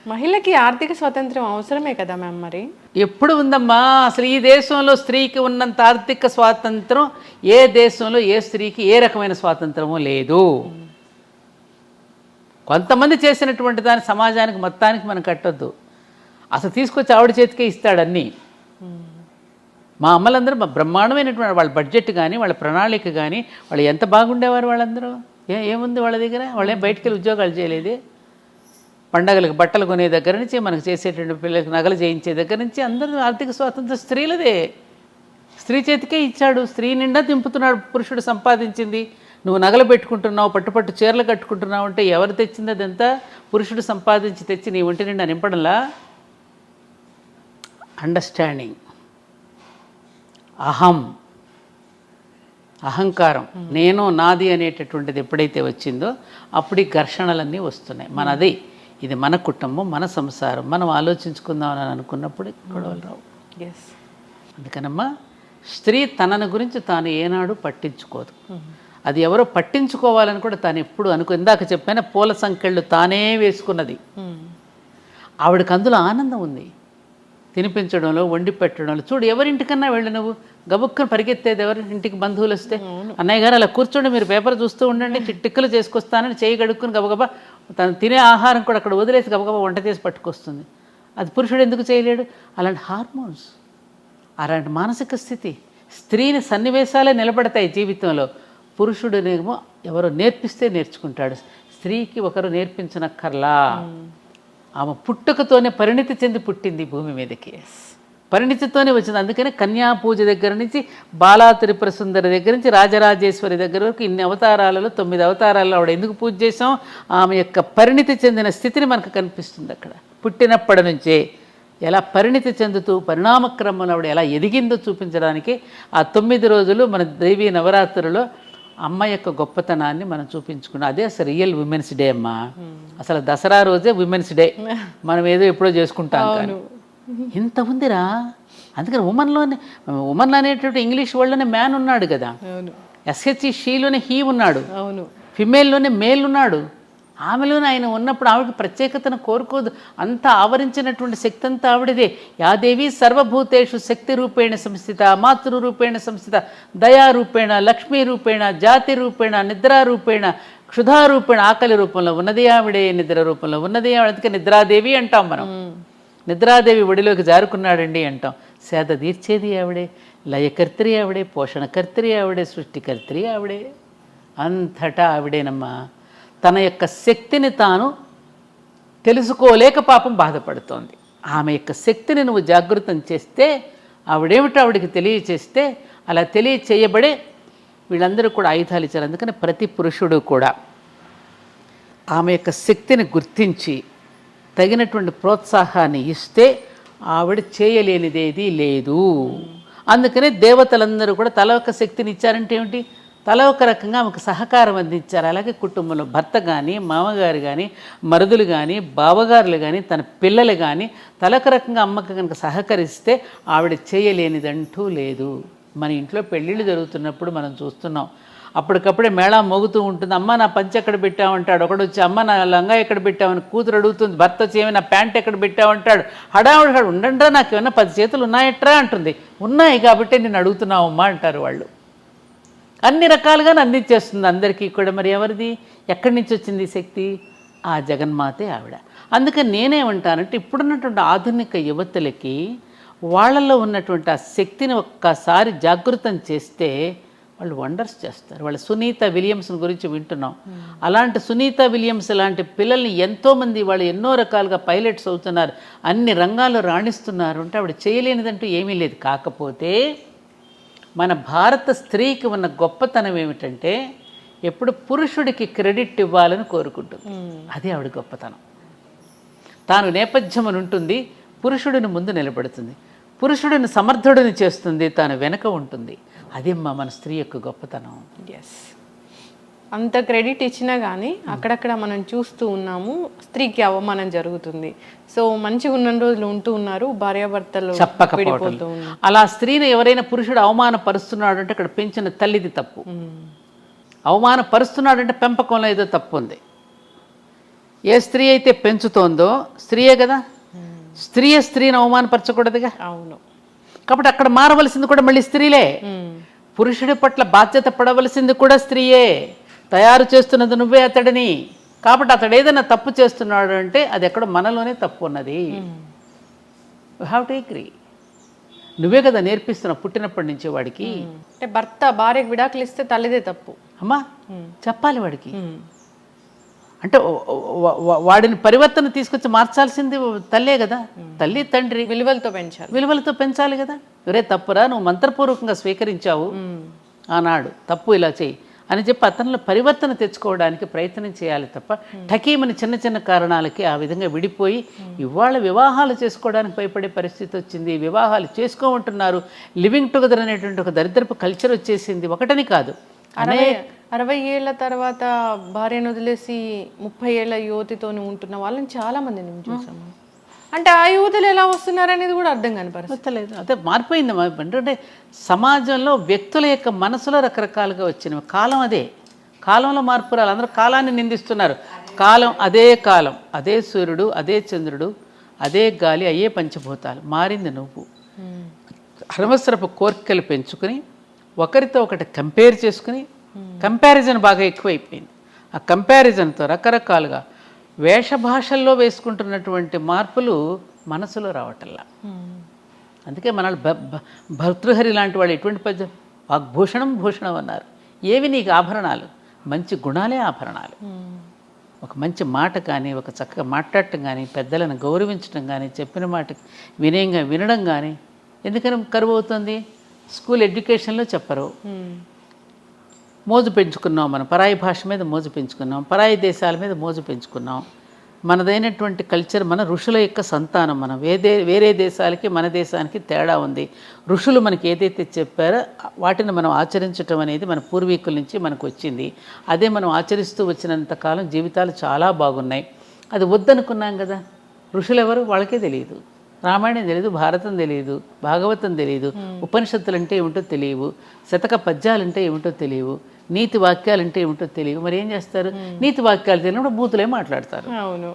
మహిళకి ఆర్థిక స్వాతంత్రం అవసరమే కదా మ్యామ్. మరి ఎప్పుడు ఉందమ్మా? అసలు ఈ దేశంలో స్త్రీకి ఉన్నంత ఆర్థిక స్వాతంత్రం ఏ దేశంలో ఏ స్త్రీకి ఏ రకమైన స్వాతంత్రమూ లేదు. కొంతమంది చేసినటువంటి దాని సమాజానికి మొత్తానికి మనం కట్టొద్దు. అసలు తీసుకొచ్చి ఆవిడ చేతికే ఇస్తాడన్నీ. మా అమ్మలందరూ బ్రహ్మాండమైనటువంటి వాళ్ళ బడ్జెట్ కానీ వాళ్ళ ప్రణాళిక కానీ వాళ్ళు ఎంత బాగుండేవారు వాళ్ళందరూ. ఏముంది వాళ్ళ దగ్గర? వాళ్ళేం బయటికి వెళ్ళి ఉద్యోగాలు చేయలేదే. పండగలకు బట్టలు కొనే దగ్గర నుంచి మనకు చేసేటువంటి పిల్లలకు నగలు చేయించే దగ్గర నుంచి అందరూ ఆర్థిక స్వాతంత్రం స్త్రీలదే. స్త్రీ చేతికే ఇచ్చాడు. స్త్రీ నిండా దింపుతున్నాడు పురుషుడు సంపాదించింది. నువ్వు నగలు పెట్టుకుంటున్నావు, పట్టుపట్టు చీరలు కట్టుకుంటున్నావు అంటే ఎవరు తెచ్చింది? అదంతా పురుషుడు సంపాదించి తెచ్చి నీ ఒంటి నిండా నింపడంలా. అండర్స్టాండింగ్, అహంకారం, నేను నాది అనేటటువంటిది ఎప్పుడైతే వచ్చిందో అప్పుడు ఈ ఘర్షణలన్నీ వస్తున్నాయి. మనది, ఇది మన కుటుంబం, మన సంసారం, మనం ఆలోచించుకుందామని అనుకున్నప్పుడు గొడవలు రావు. అందుకనమ్మా స్త్రీ తనను గురించి తాను ఏనాడు పట్టించుకోదు. అది ఎవరో పట్టించుకోవాలని కూడా తాను ఎప్పుడు ఇందాక చెప్పిన పూల సంకెళ్ళు తానే వేసుకున్నది. ఆవిడకి అందులో ఆనందం ఉంది, తినిపించడంలో, వండి పెట్టడంలో. చూడు, ఎవరింటికన్నా వెళ్ళి నువ్వు గబుక్కను పరిగెత్తేది ఎవరి ఇంటికి బంధువులు వస్తే, అన్నయ్య గారు అలా కూర్చోండి, మీరు పేపర్ చూస్తూ ఉండండి, టిక్కులు చేసుకొస్తానని చేయి గడుక్కుని గబగబా తను తినే ఆహారం కూడా అక్కడ వదిలేసి గబగబా వంట చేసి పట్టుకొస్తుంది. అది పురుషుడు ఎందుకు చేయలేడు? అలాంటి హార్మోన్స్, అలాంటి మానసిక స్థితి. స్త్రీని సన్నివేశాలే నిలబడతాయి జీవితంలో. పురుషుడునేమో ఎవరో నేర్పిస్తే నేర్చుకుంటాడు. స్త్రీకి ఒకరు నేర్పించనక్కర్లా. ఆమె పుట్టుకతోనే పరిణితి చెంది పుట్టింది భూమి మీదకి, పరిణితితోనే వచ్చింది. అందుకని కన్యా పూజ దగ్గర నుంచి బాలా త్రిపుర సుందరి దగ్గర నుంచి రాజరాజేశ్వరి దగ్గర వరకు ఇన్ని అవతారాలలో 9 అవతారాలలో ఆవిడ ఎందుకు పూజ చేసాం? ఆమె యొక్క పరిణితి చెందిన స్థితిని మనకు కనిపిస్తుంది అక్కడ. పుట్టినప్పటి నుంచే ఎలా పరిణితి చెందుతూ పరిణామక్రమంలో ఆవిడ ఎలా ఎదిగిందో చూపించడానికి ఆ 9 రోజులు మన దేవీ నవరాత్రులలో అమ్మ యొక్క గొప్పతనాన్ని మనం చూపించుకున్నాం. అదే అసలు రియల్ విమెన్స్ డే అమ్మా. అసలు దసరా రోజే విమెన్స్ డే, మనం ఏదో ఎప్పుడో చేసుకుంటాం కానీ ఇంత ఉందిరా. అందుకని ఉమన్ అనేటువంటి ఇంగ్లీష్ వర్డ్లోనే మ్యాన్ ఉన్నాడు కదా, ఎస్హెచ్ఈ షీలోనే హీ ఉన్నాడు, ఫిమేల్లోనే మేల్ ఉన్నాడు. ఆమెలోనే ఆయన ఉన్నప్పుడు ఆవిడకి ప్రత్యేకతను కోరుకోదు. అంతా ఆవరించినటువంటి శక్తి అంతా ఆవిడదే. యాదేవి సర్వభూతేషు శక్తి రూపేణ సంస్థిత, మాతృరూపేణ సంస్థిత, దయారూపేణ, లక్ష్మీ రూపేణ, జాతి రూపేణ, నిద్రారూపేణ, క్షుధారూపేణ. ఆకలి రూపంలో ఉన్నది ఆవిడే, నిద్ర రూపంలో ఉన్నది ఆవిడ. అందుకే నిద్రాదేవి అంటాం మనం. నిద్రాదేవి ఒడిలోకి జారుకున్నాడండి అంటాం. సేద తీర్చేది ఆవిడే, లయకర్త్రి ఆవిడే, పోషణకర్త్రి ఆవిడే, సృష్టికర్త్రి ఆవిడే. అంతటా ఆవిడేనమ్మా. తన యొక్క శక్తిని తాను తెలుసుకోలేక పాపం బాధపడుతోంది. ఆమె యొక్క శక్తిని నువ్వు జాగృతం చేస్తే, ఆవిడేమిటో ఆవిడికి తెలియచేస్తే, అలా తెలియచేయబడే వీళ్ళందరూ కూడా ఆయుధాలు ఇచ్చారు. అందుకని ప్రతి పురుషుడు కూడా ఆమె యొక్క శక్తిని గుర్తించి తగినటువంటి ప్రోత్సాహాన్ని ఇస్తే ఆవిడ చేయలేనిదేది లేదు. అందుకనే దేవతలందరూ కూడా తల ఒక శక్తిని ఇచ్చారంటే ఏమిటి? తల ఒక రకంగా ఆమెకు సహకారం అందించారు. అలాగే కుటుంబంలో భర్త కానీ, మామగారు కానీ, మరుదులు కానీ, బావగారులు కానీ, తన పిల్లలు కానీ తలొక రకంగా అమ్మకు కనుక సహకరిస్తే ఆవిడ చేయలేనిదంటూ లేదు. మన ఇంట్లో పెళ్ళిళ్ళు జరుగుతున్నప్పుడు మనం చూస్తున్నాం, అప్పటికప్పుడే మేళా మోగుతూ ఉంటుంది. అమ్మ నా పంచె ఎక్కడ పెట్టామంటాడు ఒకడు వచ్చి, అమ్మ నా లంగా ఎక్కడ పెట్టామని కూతురు అడుగుతుంది. భర్త వచ్చి ఏమి నా ప్యాంట్ ఎక్కడ పెట్టామంటాడు. హడావుడు ఉండండ్రా, నాకు ఏమన్నా 10 చేతులు ఉన్నాయట్రా అంటుంది. ఉన్నాయి కాబట్టి నేను అడుగుతున్నావు అమ్మా అంటారు వాళ్ళు. అన్ని రకాలుగా అందించేస్తుంది అందరికీ కూడా. మరి ఎవరిది, ఎక్కడి నుంచి వచ్చింది శక్తి? ఆ జగన్మాతే ఆవిడ. అందుకని నేనేమంటానంటే ఇప్పుడున్నటువంటి ఆధునిక యువతులకి వాళ్ళల్లో ఉన్నటువంటి ఆ శక్తిని ఒక్కసారి జాగృతం చేస్తే వాళ్ళు వండర్స్ చేస్తారు. వాళ్ళ సునీత విలియమ్స్ గురించి వింటున్నాం. అలాంటి సునీత విలియమ్స్ లాంటి పిల్లల్ని ఎంతోమంది వాళ్ళు ఎన్నో రకాలుగా పైలట్స్ అవుతున్నారు, అన్ని రంగాల్లో రాణిస్తున్నారు. అంటే ఆవిడ చేయలేనిదంటూ ఏమీ లేదు. కాకపోతే మన భారత స్త్రీకి ఉన్న గొప్పతనం ఏమిటంటే ఎప్పుడు పురుషుడికి క్రెడిట్ ఇవ్వాలని కోరుకుంటుంది. అది ఆవిడ గొప్పతనం. తాను నేపథ్యమును ఉంటుంది, పురుషుడిని ముందు నిలబడుతుంది, పురుషుడిని సమర్థుడిని చేస్తుంది, తాను వెనక ఉంటుంది. అది మన స్త్రీ యొక్క గొప్పతనం. ఎస్, అంత క్రెడిట్ ఇచ్చినా కానీ అక్కడక్కడ మనం చూస్తూ ఉన్నాము స్త్రీకి అవమానం జరుగుతుంది. సో మంచిగా ఉన్న రోజులు ఉంటూ ఉన్నారు, భార్యాభర్తలు చెప్పకపోవడం. అలా స్త్రీని ఎవరైనా పురుషుడు అవమానపరుస్తున్నాడు అంటే అక్కడ పెంచిన తల్లిది తప్పు. అవమానపరుస్తున్నాడంటే పెంపకంలో ఏదో తప్పు ఉంది. ఏ స్త్రీ అయితే పెంచుతోందో స్త్రీయే కదా, స్త్రీని అవమానపరచకూడదుగా. అవును. కాబట్టి అక్కడ మారవలసింది కూడా మళ్ళీ స్త్రీలే. పురుషుడి పట్ల బాధ్యత పడవలసింది కూడా స్త్రీయే. తయారు చేస్తున్నది నువ్వే అతడిని. కాబట్టి అతడు ఏదైనా తప్పు చేస్తున్నాడు అంటే అది ఎక్కడో మనలోనే తప్పు ఉన్నది. You have to agree. నువ్వే కదా నేర్పిస్తున్నావు పుట్టినప్పటి నుంచి వాడికి. అంటే భర్త భార్యకు విడాకులు ఇస్తే తల్లిదే తప్పు అమ్మా చెప్పాలి వాడికి. అంటే వాడిని పరివర్తన తీసుకొచ్చి మార్చాల్సింది తల్లే కదా. తల్లి తండ్రి విలువలతో పెంచాలి కదా. ఒరే తప్పురా, నువ్వు మంత్రపూర్వకంగా స్వీకరించావు ఆనాడు, తప్పు ఇలా చేయి అని చెప్పి అతనిలో పరివర్తన తెచ్చుకోవడానికి ప్రయత్నం చేయాలి తప్ప ఠకీమని చిన్న చిన్న కారణాలకి ఆ విధంగా విడిపోయి ఇవాళ వివాహాలు చేసుకోవడానికి భయపడే పరిస్థితి వచ్చింది. వివాహాలు చేసుకోమంటున్నారు. లివింగ్ టుగెదర్ అనేటువంటి ఒక దరిద్రపు కల్చర్ వచ్చేసింది. ఒకటని కాదు, 60 ఏళ్ల తర్వాత భార్యను వదిలేసి 30 ఏళ్ల యువతితో ఉంటున్న వాళ్ళని చాలా మంది నేను చూసాము. అంటే ఆ యువతలు ఎలా వస్తున్నారు అనేది కూడా అర్థం కాని పరిస్థితి. వస్తలేదు. అదే మారిపోయింది. అంటే సమాజంలో వ్యక్తుల యొక్క మనసులో రకరకాలుగా వచ్చినవి. కాలం అదే, కాలంలో మార్పు రాలి. అందరూ కాలాన్ని నిందిస్తున్నారు. కాలం అదే సూర్యుడు, అదే చంద్రుడు, అదే గాలి, అయ్యే పంచభూతాలు. మారింది నువ్వు. అనవసరపు కోరికలు పెంచుకుని ఒకరితో ఒకటి కంపేర్ చేసుకుని, కంపారిజన్ బాగా ఎక్కువైపోయింది. ఆ కంపారిజన్తో రకరకాలుగా వేషభాషల్లో వేసుకుంటున్నటువంటి మార్పులు మనసులో రావటల్లా. అందుకే మన భర్తృహరి లాంటి వాళ్ళు ఎటువంటి పద్యం, వాగ్భూషణం భూషణం అన్నారు. ఏవి నీకు ఆభరణాలు? మంచి గుణాలే ఆభరణాలు. ఒక మంచి మాట కానీ, ఒక చక్కగా మాట్లాడటం కానీ, పెద్దలను గౌరవించడం కానీ, చెప్పిన మాటకి వినయంగా వినడం కానీ. ఎందుకని కరువు అవుతుంది? స్కూల్ ఎడ్యుకేషన్లో చెప్పరు. మోజు పెంచుకున్నాం, మనం పరాయి భాష మీద మోజు పెంచుకున్నాం, పరాయి దేశాల మీద మోజు పెంచుకున్నాం. మనదైనటువంటి కల్చర్, మన ఋషుల యొక్క సంతానం. మనం వేరే దేశాలకి మన దేశానికి తేడా ఉంది. ఋషులు మనకి ఏదైతే చెప్పారో వాటిని మనం ఆచరించటం అనేది మన పూర్వీకుల నుంచి మనకు వచ్చింది. అదే మనం ఆచరిస్తూ వచ్చినంతకాలం జీవితాలు చాలా బాగున్నాయి. అది వద్దనుకున్నాం కదా. ఋషులు ఎవరు? వాళ్ళకే తెలియదు. రామాయణం తెలియదు, భారతం తెలియదు, భాగవతం తెలియదు, ఉపనిషత్తులు అంటే ఏమిటో తెలియవు, శతక పద్యాలంటే ఏమిటో తెలియవు, నీతి వాక్యాలంటే ఏమిటో తెలియవు. మరి ఏం చేస్తారు? నీతి వాక్యాలు తెలియనప్పుడు బూతులే మాట్లాడతారు. అవును.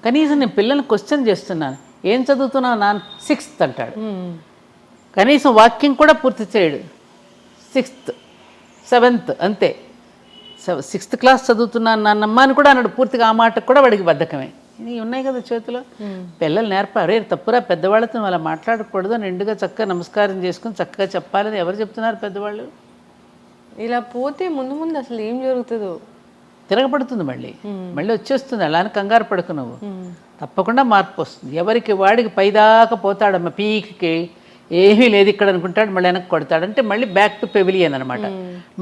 కనీసం నేను పిల్లల్ని క్వశ్చన్ చేస్తున్నాను, ఏం చదువుతున్నావు నాన్న? 6th అంటాడు. కనీసం వాక్యం కూడా పూర్తి చేయడు. 6th 7th అంతే. 6th క్లాస్ చదువుతున్నాను నాన్నమ్మ అని కూడా అన్నాడు. పూర్తిగా ఆ మాటకు కూడా వాడికి బద్ధకమే. ఇవి ఉన్నాయి కదా చేతిలో. పిల్లలు నేర్పారు. తప్పురా, పెద్దవాళ్ళతో అలా మాట్లాడకూడదు, నిండుగా చక్కగా నమస్కారం చేసుకుని చక్కగా చెప్పాలని ఎవరు చెప్తున్నారు? పెద్దవాళ్ళు. ఇలా పోతే ముందు ముందు అసలు ఏం జరుగుతుందో. తిరగబడుతుంది, మళ్ళీ వచ్చేస్తుంది. అలా అని కంగారు పడకు నువ్వు. తప్పకుండా మార్పు వస్తుంది. ఎవరికి వాడికి పైదాకా పోతాడమ్మ, పీక్కి ఏమీ లేదు ఇక్కడ అనుకుంటాడు, మళ్ళీ వెనక్కి కొడతాడు. అంటే మళ్ళీ బ్యాక్ టు పెవిలియన్ అనమాట.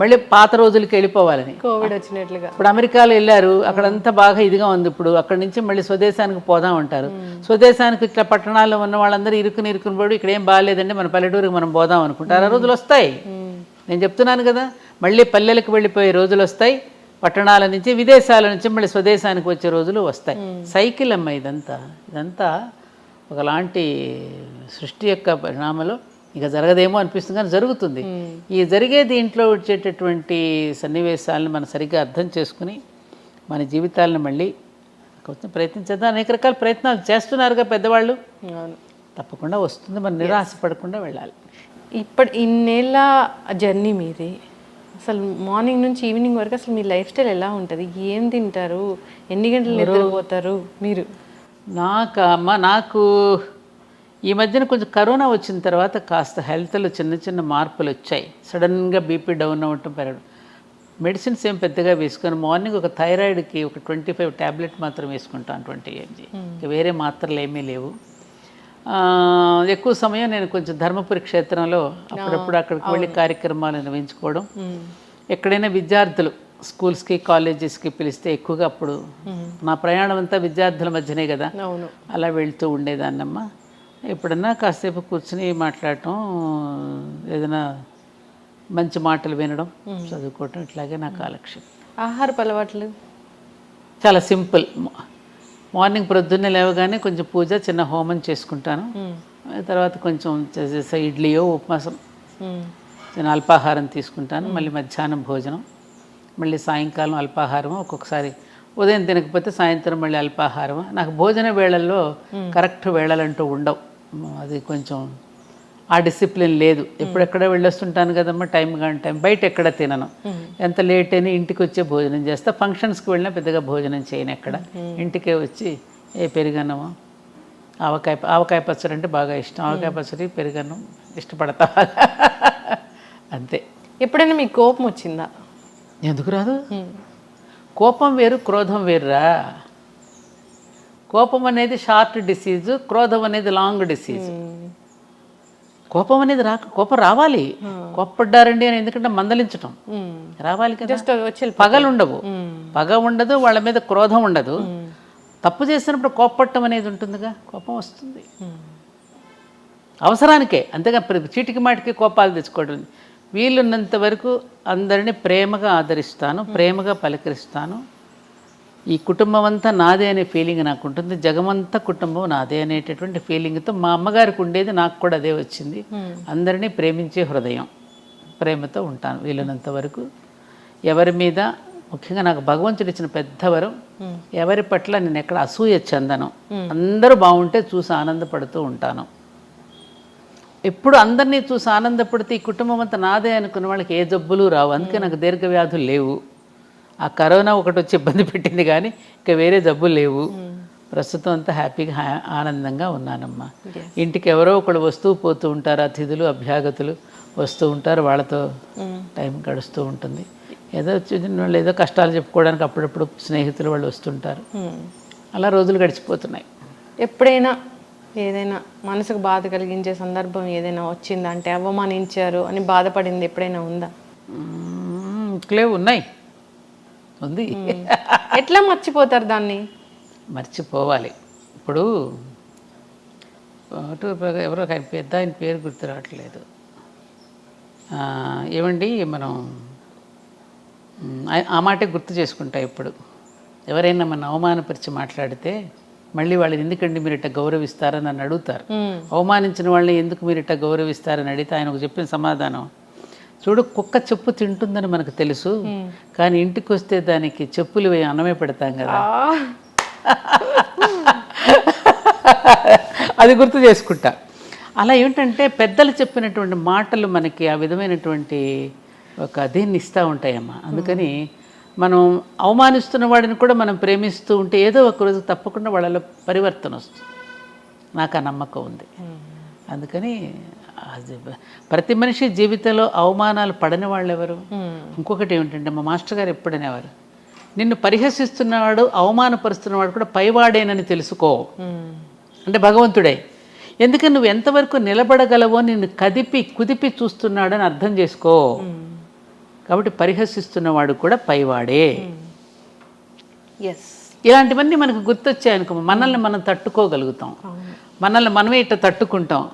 మళ్ళీ పాత రోజులకి వెళ్ళిపోవాలని. కోవిడ్ వచ్చినట్లుగా. ఇప్పుడు అమెరికాలో వెళ్ళారు, అక్కడంతా బాగా ఇదిగా ఉంది. ఇప్పుడు అక్కడి నుంచి మళ్ళీ స్వదేశానికి పోదాం అంటారు. స్వదేశానికి ఇట్లా పట్టణాల్లో ఉన్న వాళ్ళందరూ ఇరుకుని పడి ఇక్కడ ఏం బాగాలేదండి, మన పల్లెటూరికి మనం పోదాం అనుకుంటారు. ఆ రోజులు వస్తాయి. నేను చెప్తున్నాను కదా, మళ్ళీ పల్లెలకు వెళ్ళిపోయే రోజులు వస్తాయి. పట్టణాల నుంచి, విదేశాల నుంచి మళ్ళీ స్వదేశానికి వచ్చే రోజులు వస్తాయి. సైకిల్ అమ్మ ఇదంతా ఒకలాంటి సృష్టి యొక్క పరిణామంలో ఇక జరగదేమో అనిపిస్తుంది, కానీ జరుగుతుంది. ఈ జరిగే దీంట్లో వచ్చేటటువంటి సన్నివేశాలను మనం సరిగ్గా అర్థం చేసుకుని మన జీవితాలను మళ్ళీ కొంచెం ప్రయత్నించేద్దాం. అనేక రకాల ప్రయత్నాలు చేస్తున్నారుగా పెద్దవాళ్ళు. తప్పకుండా వస్తుంది. మనం నిరాశపడకుండా వెళ్ళాలి. ఇన్నేళ్ళ జర్నీ మీది. అసలు మార్నింగ్ నుంచి ఈవినింగ్ వరకు అసలు మీ లైఫ్ స్టైల్ ఎలా ఉంటుంది? ఏం తింటారు? ఎన్ని గంటలు నిద్రపోతారు మీరు? నాకు ఈ మధ్యన కొంచెం కరోనా వచ్చిన తర్వాత కాస్త హెల్త్లో చిన్న చిన్న మార్పులు వచ్చాయి. సడన్గా బీపీ డౌన్ అవ్వటం, పెరగడం. మెడిసిన్స్ ఏం పెద్దగా వేసుకొని మార్నింగ్ ఒక థైరాయిడ్కి ఒక 25 టాబ్లెట్ మాత్రం వేసుకుంటాను, 20 mg. ఇంకా వేరే మాత్రలు ఏమీ లేవు. ఎక్కువ సమయం నేను కొంచెం ధర్మపురి క్షేత్రంలో అప్పుడప్పుడు అక్కడికి వెళ్ళి కార్యక్రమాలు నిర్వహించుకోవడం. ఎక్కడైనా విద్యార్థులు స్కూల్స్కి కాలేజెస్కి పిలిస్తే ఎక్కువగా అప్పుడు నా ప్రయాణం అంతా విద్యార్థుల మధ్యనే కదా, అలా వెళ్తూ ఉండేదాన్నమ్మ. ఎప్పుడన్నా కాసేపు కూర్చుని మాట్లాడటం, ఏదైనా మంచి మాటలు వినడం, చదువుకోవటం, ఇట్లాగే నా కాలక్షేపం. ఆహారపు అలవాట్లు చాలా సింపుల్. మార్నింగ్ ప్రొద్దున్నే లేవగానే కొంచెం పూజ, చిన్న హోమం చేసుకుంటాను. తర్వాత కొంచెం ఇడ్లీయో ఉపమాసం, చిన్న అల్పాహారం తీసుకుంటాను. మళ్ళీ మధ్యాహ్నం భోజనం, మళ్ళీ సాయంకాలం అల్పాహారం. ఒక్కొక్కసారి ఉదయం తినకపోతే సాయంత్రం మళ్ళీ అల్పాహారం. నాకు భోజన వేళల్లో కరెక్ట్ వేళలంటూ ఉండవు. అది కొంచెం ఆ డిసిప్లిన్ లేదు. ఎప్పుడెక్కడ వెళ్ళొస్తుంటాను కదమ్మా, టైం కానీ టైం. బయట ఎక్కడ తినను. ఎంత లేట్ అయినా ఇంటికి వచ్చే భోజనం చేస్తా. ఫంక్షన్స్కి వెళ్ళినా పెద్దగా భోజనం చేయను ఎక్కడ. ఇంటికే వచ్చి పెరుగన్నమో, ఆవకాయ పచ్చడి అంటే బాగా ఇష్టం. ఆవకాయ పచ్చడి, పెరుగన్నం ఇష్టపడతా. అంతే. ఎప్పుడైనా మీకు కోపం వచ్చిందా? ఎందుకు రాదు? కోపం వేరు, క్రోధం వేరురా. కోపం అనేది షార్ట్ డిసీజు, క్రోధం అనేది లాంగ్ డిసీజు. కోపం అనేది కోపం రావాలి. కోప్పడ్డారండి అని ఎందుకంటే మందలించటం రావాలి కదా. పగలు ఉండవు, పగ ఉండదు, వాళ్ళ మీద క్రోధం ఉండదు. తప్పు చేసినప్పుడు కోప్పట్టం అనేది ఉంటుందిగా, కోపం వస్తుంది అవసరానికే. అంతేగా చీటికి మాటికి కోపాలు తెచ్చుకోవడం. వీలున్నంత వరకు అందరినీ ప్రేమగా ఆదరిస్తాను, ప్రేమగా పలకరిస్తాను. ఈ కుటుంబం అంతా నాదే అనే ఫీలింగ్ నాకు ఉంటుంది, జగమంతా కుటుంబం నాదే అనేటటువంటి ఫీలింగ్తో మా అమ్మగారికి ఉండేది, నాకు కూడా అదే వచ్చింది. అందరినీ ప్రేమించే హృదయం, ప్రేమతో ఉంటాను వీలైనంత వరకు. ఎవరి మీద, ముఖ్యంగా నాకు భగవంతుడు ఇచ్చిన పెద్ద వరం, ఎవరి పట్ల నేను ఎక్కడ అసూయ చెందను. అందరూ బాగుంటే చూసి ఆనందపడుతూ ఉంటాను. ఎప్పుడు అందరినీ చూసి ఆనందపడితే ఈ కుటుంబం అంతా నాదే అనుకున్న వాళ్ళకి ఏ జబ్బులు రావు. అందుకే నాకు దీర్ఘవ్యాధులు లేవు. ఆ కరోనా ఒకటి వచ్చి ఇబ్బంది పెట్టింది కానీ ఇంకా వేరే జబ్బులు లేవు. ప్రస్తుతం అంతా హ్యాపీగా ఆనందంగా ఉన్నానమ్మా. ఇంటికి ఎవరో ఒకళ్ళు వస్తూ పోతూ ఉంటారు, అతిథులు అభ్యాగతులు వస్తూ ఉంటారు, వాళ్ళతో టైం గడుస్తూ ఉంటుంది. ఏదో చిన్న వాళ్ళు ఏదో కష్టాలు చెప్పుకోవడానికి అప్పుడప్పుడు స్నేహితులు వాళ్ళు వస్తుంటారు. అలా రోజులు గడిచిపోతున్నాయి. ఎప్పుడైనా ఏదైనా మనసుకు బాధ కలిగించే సందర్భం ఏదైనా వచ్చిందంటే, అవమానించారు అని బాధపడింది ఎప్పుడైనా ఉందా? ఇంకలే ఉన్నాయి, ఉంది. ఎట్లా మర్చిపోతారు దాన్ని? మర్చిపోవాలి. ఇప్పుడు ఎవరో ఆయన పెద్ద ఆయన పేరు గుర్తు రావట్లేదు. ఏమండి మనం ఆ మాటే గుర్తు చేసుకుంటా. ఇప్పుడు ఎవరైనా మన అవమానపరిచి మాట్లాడితే మళ్ళీ వాళ్ళని ఎందుకండి మీరు ఇట్లా గౌరవిస్తారని నన్ను అడుగుతారు. అవమానించిన వాళ్ళని ఎందుకు మీరు ఇట్లా గౌరవిస్తారని అడిగితే ఆయనకు చెప్పిన సమాధానం, చూడు కుక్క చెప్పు తింటుందని మనకు తెలుసు, కానీ ఇంటికి వస్తే దానికి చెప్పులు అన్నమే పెడతాం కదా. అది గుర్తు చేసుకుంటా. అలా ఏమిటంటే పెద్దలు చెప్పినటువంటి మాటలు మనకి ఆ విధమైనటువంటి ఒక దీన్ని ఇస్తూ ఉంటాయమ్మా. అందుకని మనం అవమానిస్తున్న వాడిని కూడా మనం ప్రేమిస్తూ ఉంటే ఏదో ఒకరోజు తప్పకుండా వాళ్ళలో పరివర్తన వస్తుంది. నాకు ఆ నమ్మకం ఉంది. అందుకని ప్రతి మనిషి జీవితంలో అవమానాలు పడని వాళ్ళు ఎవరు? ఇంకొకటి ఏమిటంటే మా మాస్టర్ గారు ఎప్పుడనేవారు, నిన్ను పరిహసిస్తున్నవాడు అవమానపరుస్తున్నవాడు కూడా పైవాడేనని తెలుసుకో. అంటే భగవంతుడే. ఎందుకని నువ్వు ఎంతవరకు నిలబడగలవో నిన్ను కుదిపి చూస్తున్నాడని అర్థం చేసుకో. కాబట్టి పరిహసిస్తున్నవాడు కూడా పైవాడే. ఇలాంటివన్నీ మనకు గుర్తొచ్చాయనుకో, మనల్ని మనం తట్టుకోగలుగుతాం. మనల్ని మనమే ఇట్లా తట్టుకుంటాం.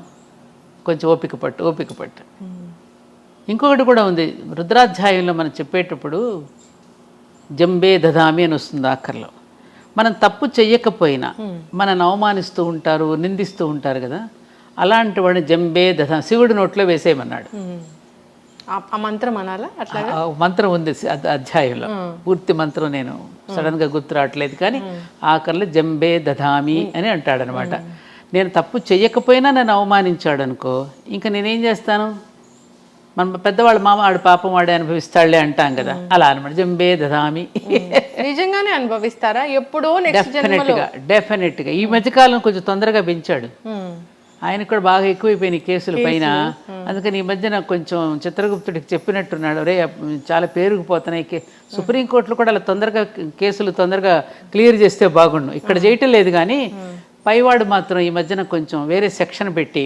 కొంచెం ఓపిక పట్టు. ఇంకొకటి కూడా ఉంది, రుద్రాధ్యాయంలో మనం చెప్పేటప్పుడు జంబే దదామి అని వస్తుంది ఆఖర్లో. మనం తప్పు చెయ్యకపోయినా మనల్ని అవమానిస్తూ ఉంటారు, నిందిస్తూ ఉంటారు కదా, అలాంటి వాడిని జంబే దదా శివుడి నోట్లో వేసేయమన్నాడు. ఆ మంత్రం అనాలా? అట్లా మంత్రం ఉంది అధ్యాయంలో, పూర్తి మంత్రం నేను సడన్గా గుర్తు రావట్లేదు, కానీ ఆఖరిలో జంబే దధామి అని అంటాడనమాట. నేను తప్పు చెయ్యకపోయినా నన్ను అవమానించాడు అనుకో, ఇంకా నేనేం చేస్తాను? మన పెద్దవాళ్ళు మామ వాడు పాపం వాడే అనుభవిస్తాడులే అంటాం కదా, అలా అనమాట. జంబే దధామి. నిజంగానే అనుభవిస్తారా? ఎప్పుడో డెఫినెట్గా ఈ మధ్యకాలం కొంచెం తొందరగా పెంచాడు. ఆయనకు కూడా బాగా ఎక్కువైపోయినాయి కేసుల పైన. అందుకని ఈ మధ్యన కొంచెం చిత్రగుప్తుడికి చెప్పినట్టున్నాడు, రే చాలా పేరుకుపోతున్నాయి, సుప్రీంకోర్టులో కూడా అలా తొందరగా కేసులు తొందరగా క్లియర్ చేస్తే బాగుండు. ఇక్కడ చేయటం లేదు కానీ పైవాడు మాత్రం ఈ మధ్యన కొంచెం వేరే సెక్షన్ పెట్టి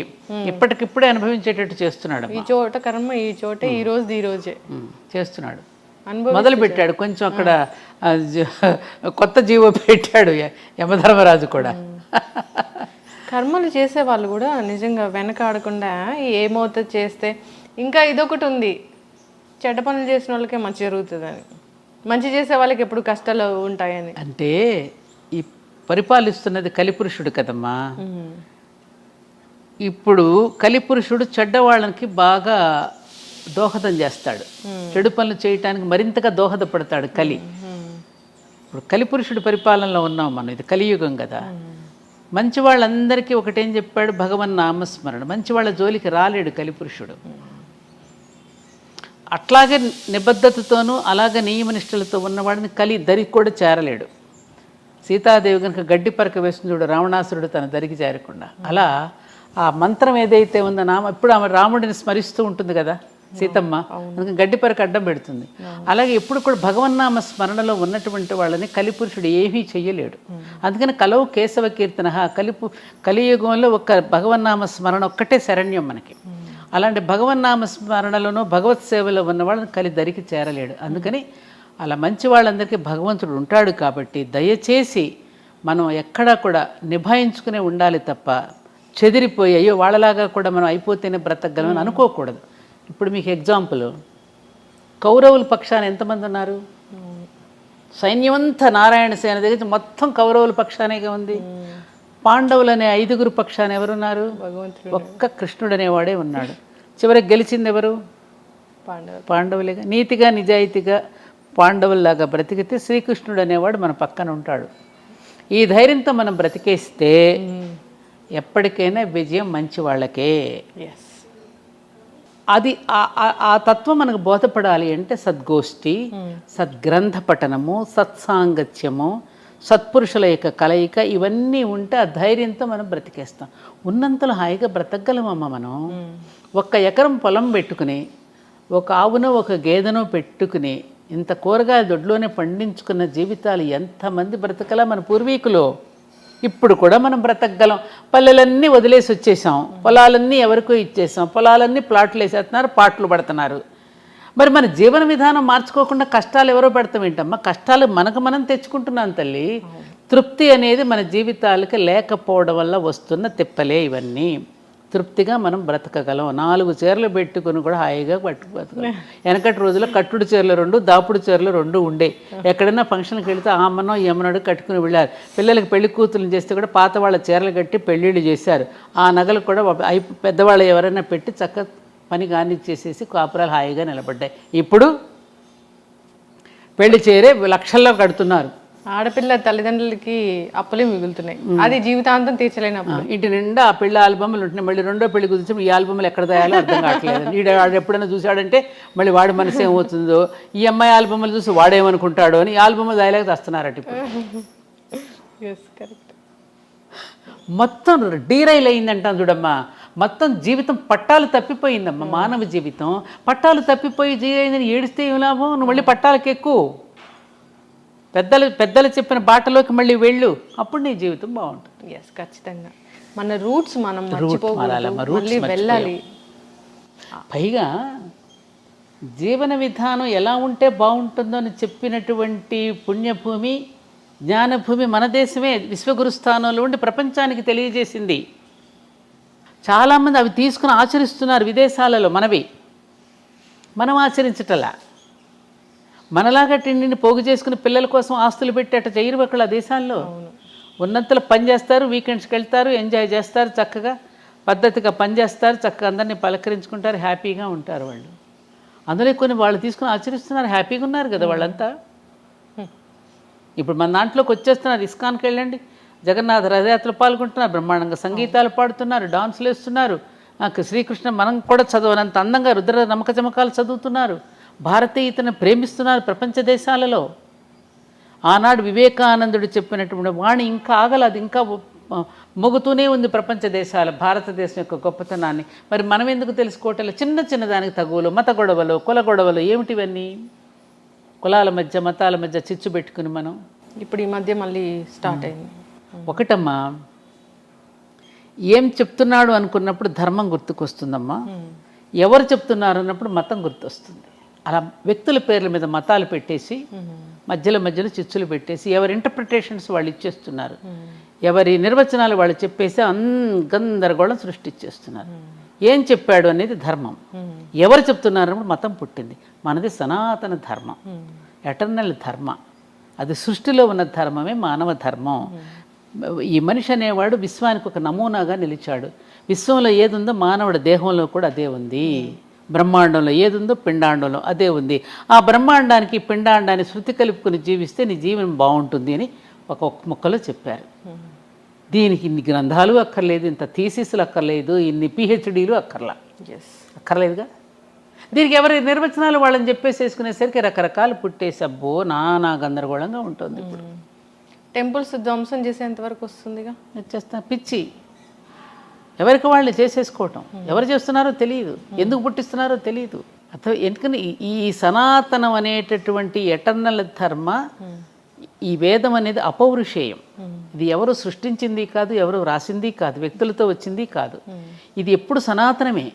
ఇప్పటికిప్పుడే అనుభవించేటట్టు చేస్తున్నాడు. ఈ చోట కర్మ ఈ చోటే, ఈ రోజే చేస్తున్నాడు. మొదలు పెట్టాడు కొంచెం అక్కడ కొత్త జీవో పెట్టాడు యమధర్మరాజు కూడా. కర్మలు చేసే వాళ్ళు కూడా నిజంగా వెనకాడకుండా ఏమవుతుంది చేస్తే. ఇంకా ఇదొకటి ఉంది, చెడ్డ పనులు చేసిన వాళ్ళకే మంచి జరుగుతుందని, మంచి చేసే వాళ్ళకి ఎప్పుడు కష్టాలు ఉంటాయని. అంటే ఈ పరిపాలిస్తున్నది కలిపురుషుడు కదమ్మా. ఇప్పుడు కలిపురుషుడు చెడ్డవాళ్ళకి బాగా దోహదం చేస్తాడు, చెడు పనులు చేయటానికి మరింతగా దోహదపడతాడు కలి. ఇప్పుడు కలిపురుషుడు పరిపాలనలో ఉన్నాం మనం, ఇది కలియుగం కదా. మంచి వాళ్ళందరికీ ఒకటేం చెప్పాడు, భగవన్ నామస్మరణ. మంచి వాళ్ళ జోలికి రాలేడు కలిపురుషుడు. అట్లాగే నిబద్ధతతోనూ అలాగే నియమనిష్టలతో ఉన్నవాడిని కలి దరికి కూడా చేరలేడు. సీతాదేవి కనుక గడ్డి పరక వేస్తుంది చూడు, రావణాసురుడు తన దరికి చేరకుండా. అలా ఆ మంత్రం ఏదైతే ఉందో నామ, ఇప్పుడు ఆమె రాముడిని స్మరిస్తూ ఉంటుంది కదా సీతమ్మ, అందుకని గడ్డి పరక అడ్డం పెడుతుంది. అలాగే ఎప్పుడు కూడా భగవన్నామ స్మరణలో ఉన్నటువంటి వాళ్ళని కలిపురుషుడు ఏమీ చెయ్యలేడు. అందుకని కలవు కేశవ కీర్తన, కలియుగంలో ఒక భగవన్నామ స్మరణ ఒక్కటే శరణ్యం మనకి. అలాంటి భగవన్నామ స్మరణలోనూ భగవత్ సేవలో ఉన్న వాళ్ళని కలి దరికి చేరలేడు. అందుకని అలా మంచి వాళ్ళందరికీ భగవంతుడు ఉంటాడు. కాబట్టి దయచేసి మనం ఎక్కడా కూడా నిభాయించుకునే ఉండాలి తప్ప చెదిరిపోయి అయ్యో వాళ్ళలాగా కూడా మనం అయిపోతేనే బ్రతకగలమని అనుకోకూడదు. ఇప్పుడు మీకు ఎగ్జాంపుల్, కౌరవుల పక్షాన ఎంతమంది ఉన్నారు? సైన్యమంతా నారాయణ సేన దగ్గర మొత్తం కౌరవుల పక్షానేగా ఉంది. పాండవులు అనే 5గురు పక్షాన ఎవరున్నారు? భగవంతుడు ఒక్క కృష్ణుడు అనేవాడే ఉన్నాడు. చివరికి గెలిచింది ఎవరు? పాండవులేగా. నీతిగా నిజాయితీగా పాండవుల్లాగా బ్రతికితే శ్రీకృష్ణుడు అనేవాడు మన పక్కన ఉంటాడు. ఈ ధైర్యంతో మనం బ్రతికేస్తే ఎప్పటికైనా విజయం మంచి వాళ్ళకే. అది ఆ తత్వం మనకు బోధపడాలి అంటే సద్గోష్ఠి, సద్గ్రంథ పఠనము, సత్సాంగత్యము, సత్పురుషుల యొక్క కలయిక ఇవన్నీ ఉంటే ఆ ధైర్యంతో మనం బ్రతికేస్తాం. ఉన్నంతలో హాయిగా బ్రతకగలమమ్మ మనం. 1 ఎకరం పొలం పెట్టుకుని, ఒక ఆవునో ఒక గేదెనో పెట్టుకుని ఇంత కూరగాయల దొడ్లోనే పండించుకున్న జీవితాలు ఎంతమంది బ్రతకలా మన పూర్వీకులు. ఇప్పుడు కూడా మనం బ్రతకగలం. పల్లెలన్నీ వదిలేసి వచ్చేసాం, పొలాలన్నీ ఎవరికో ఇచ్చేసాం, పొలాలన్నీ ప్లాట్లు వేసేస్తున్నారు, పాటలు పడుతున్నారు. మరి మన జీవన విధానం మార్చుకోకుండా కష్టాలు ఎవరో పెడతాం ఏంటమ్మా? కష్టాలు మనకు మనం తెచ్చుకుంటున్నాం తల్లి. తృప్తి అనేది మన జీవితాలకి లేకపోవడం వల్ల వస్తున్న తిప్పలే ఇవన్నీ. తృప్తిగా మనం బ్రతకగలం. 4 చీరలు పెట్టుకుని కూడా హాయిగా బతకగలం. వెనకటి రోజుల్లో కట్టుడు చీరలు 2, దాపుడు చీరలు 2 ఉండే. ఎక్కడైనా ఫంక్షన్కి వెళితే ఆమనో యమనోడు కట్టుకుని వెళ్ళారు. పిల్లలకి పెళ్లి కూతుర్లు చేస్తే కూడా పాత వాళ్ళ చీరలు కట్టి పెళ్ళిళ్ళు చేశారు. ఆ నగలు కూడా పెద్దవాళ్ళు ఎవరైనా పెట్టి చక్కగా పని కానిచ్చేసేసి కాపురాలు హాయిగా నిలబడ్డాయి. ఇప్పుడు పెళ్లి చేరే లక్షల్లో కడుతున్నారు. ఆడపిల్ల తల్లిదండ్రులకి అప్పులే మిగులుతున్నాయి. అది జీవితాంతం తీర్చలేనప్పుడు ఇంటి నిండా ఆ పెళ్లి ఆల్బమ్లు ఉంటున్నాయి. మళ్ళీ రెండో పెళ్లి కుదిర్చి ఈ ఆల్బమ్లు ఎక్కడ తయాలో అర్థం కావట్లేదు. వాడు ఎప్పుడైనా చూశాడంటే మళ్ళీ వాడి మనసు ఏమవుతుందో, ఈ అమ్మాయి ఆల్బమ్లు చూసి వాడేమనుకుంటాడో అని ఈ ఆల్బమ్లు దాయలేక తెస్తున్నారట. మొత్తం డీరైల్ అయిందంటాను చూడమ్మా. మొత్తం జీవితం పట్టాలు తప్పిపోయిందమ్మా. మానవ జీవితం పట్టాలు తప్పిపోయి జీవైందని ఏడిస్తే ఏం లాభం? నువ్వు మళ్ళీ పట్టాలకి ఎక్కువ పెద్దలు చెప్పిన బాటలోకి మళ్ళీ వెళ్ళు, అప్పుడు నీ జీవితం బాగుంటుంది. ఖచ్చితంగా మన రూట్స్ మనం మళ్ళీ వెళ్ళాలి. పైగా జీవన విధానం ఎలా ఉంటే బాగుంటుందో అని చెప్పినటువంటి పుణ్యభూమి, జ్ఞానభూమి మన దేశమే. విశ్వగురు స్థానంలో ఉండి ప్రపంచానికి తెలియజేసింది. చాలామంది అవి తీసుకుని ఆచరిస్తున్నారు విదేశాలలో. మనం ఆచరించటలా. మనలాగా తిండిని పోగు చేసుకుని పిల్లల కోసం ఆస్తులు పెట్టి అట్లా చేయరు అక్కడ దేశాల్లో. ఉన్నంతలో పని చేస్తారు, వీకెండ్స్కి వెళ్తారు, ఎంజాయ్ చేస్తారు, చక్కగా పద్ధతిగా పని చేస్తారు, చక్కగా అందరినీ పలకరించుకుంటారు, హ్యాపీగా ఉంటారు వాళ్ళు. అందులో కొన్ని వాళ్ళు తీసుకుని ఆచరిస్తున్నారు, హ్యాపీగా ఉన్నారు కదా వాళ్ళంతా. ఇప్పుడు మన దాంట్లోకి వచ్చేస్తున్నారు. ఇస్కాన్కి వెళ్ళండి, జగన్నాథ రథయాత్రలు పాల్గొంటున్నారు, బ్రహ్మాండంగా సంగీతాలు పాడుతున్నారు, డాన్సులు వేస్తున్నారు. శ్రీకృష్ణ మనం కూడా చదవనంత అందంగా రుద్ర నమ్మక చమకాలు చదువుతున్నారు. భారతీయతను ప్రేమిస్తున్నారు ప్రపంచ దేశాలలో. ఆనాడు వివేకానందుడు చెప్పినటువంటి వాణి ఇంకా ఆగలదు, ఇంకా మొగుతూనే ఉంది ప్రపంచ దేశాల భారతదేశం యొక్క గొప్పతనాన్ని. మరి మనం ఎందుకు తెలుసుకోవటం? చిన్న దానికి తగువులు, మత గొడవలు, కుల గొడవలు ఏమిటివన్నీ? కులాల మధ్య మతాల మధ్య చిచ్చు పెట్టుకుని మనం ఇప్పుడు ఈ మధ్య మళ్ళీ స్టార్ట్ అయింది. ఒకటమ్మా, ఏం చెప్తున్నాడు అనుకున్నప్పుడు ధర్మం గుర్తుకొస్తుందమ్మా. ఎవరు చెప్తున్నారు అన్నప్పుడు మతం గుర్తొస్తుంది. అలా వ్యక్తుల పేర్ల మీద మతాలు పెట్టేసి మధ్యలో చిచ్చులు పెట్టేసి ఎవరి ఇంటర్ప్రిటేషన్స్ వాళ్ళు ఇచ్చేస్తున్నారు, ఎవరి నిర్వచనాలు వాళ్ళు చెప్పేసి గందరగోళం సృష్టించేస్తున్నారు. ఏం చెప్పాడు అనేది ధర్మం, ఎవరు చెప్తున్నారన్నప్పుడు మతం పుట్టింది. మనది సనాతన ధర్మం, ఎటర్నల్ ధర్మ. అది సృష్టిలో ఉన్న ధర్మమే మానవ ధర్మం. ఈ మనిషి అనేవాడు విశ్వానికి ఒక నమూనాగా నిలిచాడు. విశ్వంలో ఏదుందో మానవుడి దేహంలో కూడా అదే ఉంది. బ్రహ్మాండంలో ఏదుందో పిండాండంలో అదే ఉంది. ఆ బ్రహ్మాండానికి పిండాండాన్ని శృతి కలుపుకొని జీవిస్తే నీ జీవనం బాగుంటుంది అని ఒక ముక్కలో చెప్పారు. దీనికి ఇన్ని గ్రంథాలు అక్కర్లేదు, ఇంత థీసిస్లు అక్కర్లేదు, ఇన్ని పిహెచ్డీలు అక్కర్లేదుగా. దీనికి ఎవరి నిర్వచనాలు వాళ్ళని చెప్పేసేసుకునేసరికి రకరకాలు పుట్టేసి అబ్బో నానా గందరగోళంగా ఉంటుంది. ఇప్పుడు టెంపుల్స్ ధ్వంసం చేసేంత వరకు వస్తుందిగా. వచ్చేస్తా పిచ్చి ఎవరికి వాళ్ళు చేసేసుకోవటం. ఎవరు చేస్తున్నారో తెలియదు, ఎందుకు పుట్టిస్తున్నారో తెలియదు. అథవా ఎందుకని ఈ సనాతనం అనేటటువంటి ఎటర్నల్ ధర్మ, ఈ వేదం అనేది అపౌరుషేయం. ఇది ఎవరు సృష్టించింది కాదు, ఎవరు రాసింది కాదు, వ్యక్తులతో వచ్చింది కాదు. ఇది ఎప్పుడు సనాతనమే.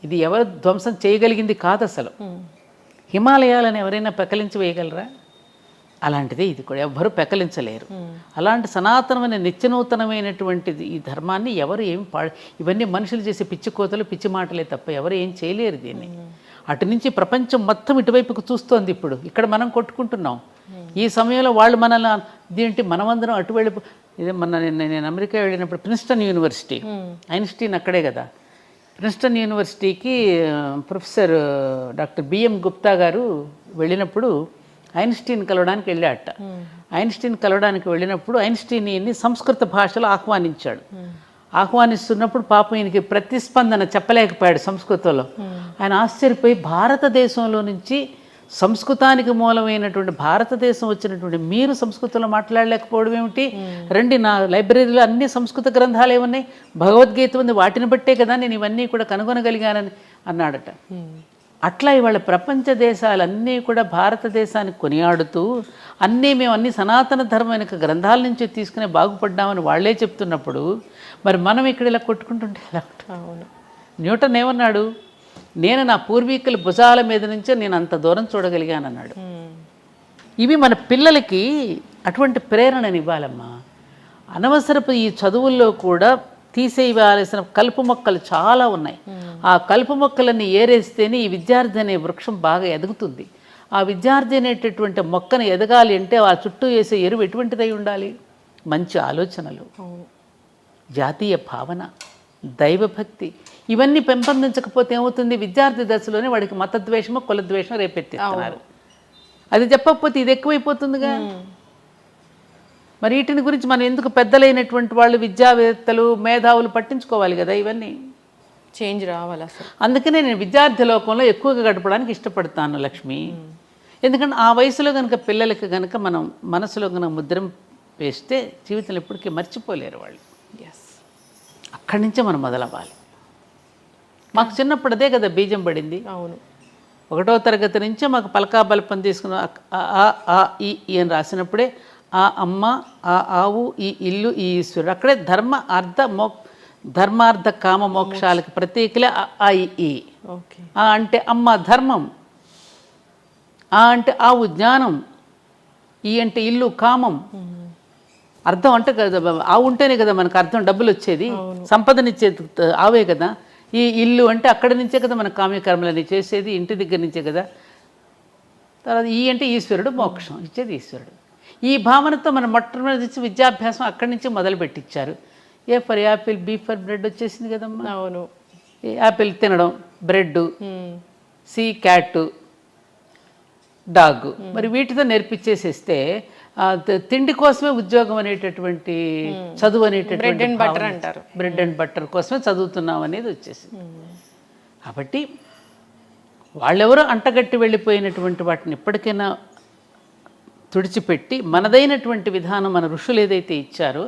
ఇది ఎవరు ధ్వంసం చేయగలిగింది కాదు అసలు. హిమాలయాలను ఎవరైనా పెకలించి వేయగలరా? అలాంటిదే ఇది కూడా, ఎవ్వరూ పెకలించలేరు. అలాంటి సనాతనమైన నిత్యనూతనమైనటువంటిది ఈ ధర్మాన్ని ఎవరు ఏమి ఇవన్నీ మనుషులు చేసే పిచ్చి కోతలు, పిచ్చి మాటలే తప్ప ఎవరు ఏం చేయలేరు దీన్ని. అటు నుంచి ప్రపంచం మొత్తం ఇటువైపుకు చూస్తోంది. ఇప్పుడు ఇక్కడ మనం కొట్టుకుంటున్నాం. ఈ సమయంలో వాళ్ళు మనల్ని ఇదేంటి మనమందరం అటు వెళ్ళి ఇదే నేను అమెరికా వెళ్ళినప్పుడు ప్రిన్స్టన్ యూనివర్సిటీ, ఐన్స్టీన్ అక్కడే కదా, ప్రిన్స్టన్ యూనివర్సిటీకి ప్రొఫెసర్ డాక్టర్ బిఎం గుప్తా గారు వెళ్ళినప్పుడు ఐన్స్టీన్ కలవడానికి వెళ్ళాట. ఐన్స్టీన్ కలవడానికి వెళ్ళినప్పుడు ఐన్స్టీన్ ఈయన్ని సంస్కృత భాషలో ఆహ్వానించాడు. ఆహ్వానిస్తున్నప్పుడు పాపం ఈయనకి ప్రతిస్పందన చెప్పలేకపోయాడు సంస్కృతంలో. ఆయన ఆశ్చర్యపోయి భారతదేశంలో నుంచి సంస్కృతానికి మూలమైనటువంటి భారతదేశం వచ్చినటువంటి మీరు సంస్కృతంలో మాట్లాడలేకపోవడం ఏమిటి? రండి, నా లైబ్రరీలో అన్ని సంస్కృత గ్రంథాలు ఏమున్నాయి, భగవద్గీత ఉంది, వాటిని బట్టే కదా నేను ఇవన్నీ కూడా కనుగొనగలిగానని అన్నాడట. అట్లా ఇవాళ ప్రపంచ దేశాలన్నీ కూడా భారతదేశాన్ని కొనియాడుతూ మేము అన్ని సనాతన ధర్మమైన గ్రంథాల నుంచి తీసుకునే బాగుపడ్డామని వాళ్ళే చెప్తున్నప్పుడు మరి మనం ఇక్కడ ఇలా కొట్టుకుంటుంటే ఎలా? అవును. న్యూటన్ ఏమన్నాడు? నేను నా పూర్వీకుల భుజాల మీద నుంచే నేను అంత దూరం చూడగలిగానన్నాడు. ఇవి మన పిల్లలకి అటువంటి ప్రేరణని ఇవ్వాలమ్మా. అనవసరపు ఈ చదువుల్లో కూడా తీసేయవలసిన కలుపు మొక్కలు చాలా ఉన్నాయి. ఆ కలుపు మొక్కలన్నీ ఏరేస్తేనే ఈ విద్యార్థి అనే వృక్షం బాగా ఎదుగుతుంది. ఆ విద్యార్థి అనేటటువంటి మొక్కను ఎదగాలి అంటే ఆ చుట్టూ వేసే ఎరువు ఎటువంటిదై ఉండాలి? మంచి ఆలోచనలు, జాతీయ భావన, దైవభక్తి, ఇవన్నీ పెంపొందించకపోతే ఏమవుతుంది? విద్యార్థి దశలోనే వాడికి మతద్వేషము, కులద్వేషం రేపెత్తిస్తున్నారు. అది చెప్పకపోతే ఇది ఎక్కువైపోతుందిగా. మరి వీటిని గురించి మనం ఎందుకు పెద్దలైనటువంటి వాళ్ళు, విద్యావేత్తలు, మేధావులు పట్టించుకోవాలి కదా, ఇవన్నీ చేంజ్ రావాలి అసలు. అందుకనే నేను విద్యార్థి లోకంలో ఎక్కువగా గడపడానికి ఇష్టపడతాను లక్ష్మి. ఎందుకంటే ఆ వయసులో కనుక పిల్లలకి కనుక మనం మనసులో కనుక ముద్ర వేస్తే జీవితంలో ఎప్పటికీ మర్చిపోలేరు వాళ్ళు. అక్కడి నుంచే మనం మొదలవ్వాలి. మాకు చిన్నప్పుడు అదే కదా బీజం పడింది. అవును. 1వ తరగతి నుంచే మాకు పలకా బల్పం తీసుకున్న ఆ ఈ అని రాసినప్పుడే ఆ అమ్మ, ఆ ఆవు, ఈ ఇల్లు, ఈ ఈశ్వరుడు, అక్కడే ధర్మార్థ కామ మోక్షాలకి ప్రతీకలే ఆ ఈ. ఆ అంటే అమ్మ ధర్మం, ఆ అంటే ఆవు జ్ఞానం, ఈ అంటే ఇల్లు కామం. అర్థం అంటే కదా ఆవు ఉంటేనే కదా మనకు అర్థం, డబ్బులు వచ్చేది, సంపదనిచ్చేది ఆవే కదా. ఈ ఇల్లు అంటే అక్కడి నుంచే కదా మన కామ్యకర్మలని చేసేది, ఇంటి దగ్గర నుంచే కదా. తర్వాత ఈ అంటే ఈశ్వరుడు, మోక్షం ఇచ్చేది ఈశ్వరుడు. ఈ భావనతో మనం మొట్టమొదటి విద్యాభ్యాసం అక్కడి నుంచి మొదలు పెట్టించారు. A for apple, B for bread వచ్చేసింది కదమ్మా. అవును. యాపిల్ తినడం, బ్రెడ్, సి క్యాట్, డాగ్, మరి వీటితో నేర్పించేసేస్తే తిండి కోసమే ఉద్యోగం అనేటటువంటి చదువు అనేటటువంటి బ్రెడ్ అండ్ బటర్ కోసమే చదువుతున్నాం అనేది వచ్చేసింది. కాబట్టి వాళ్ళెవరో అంటగట్టి వెళ్ళిపోయినటువంటి వాటిని ఎప్పటికైనా తుడిచిపెట్టి మనదైనటువంటి విధానం, మన ఋషులు ఏదైతే ఇచ్చారో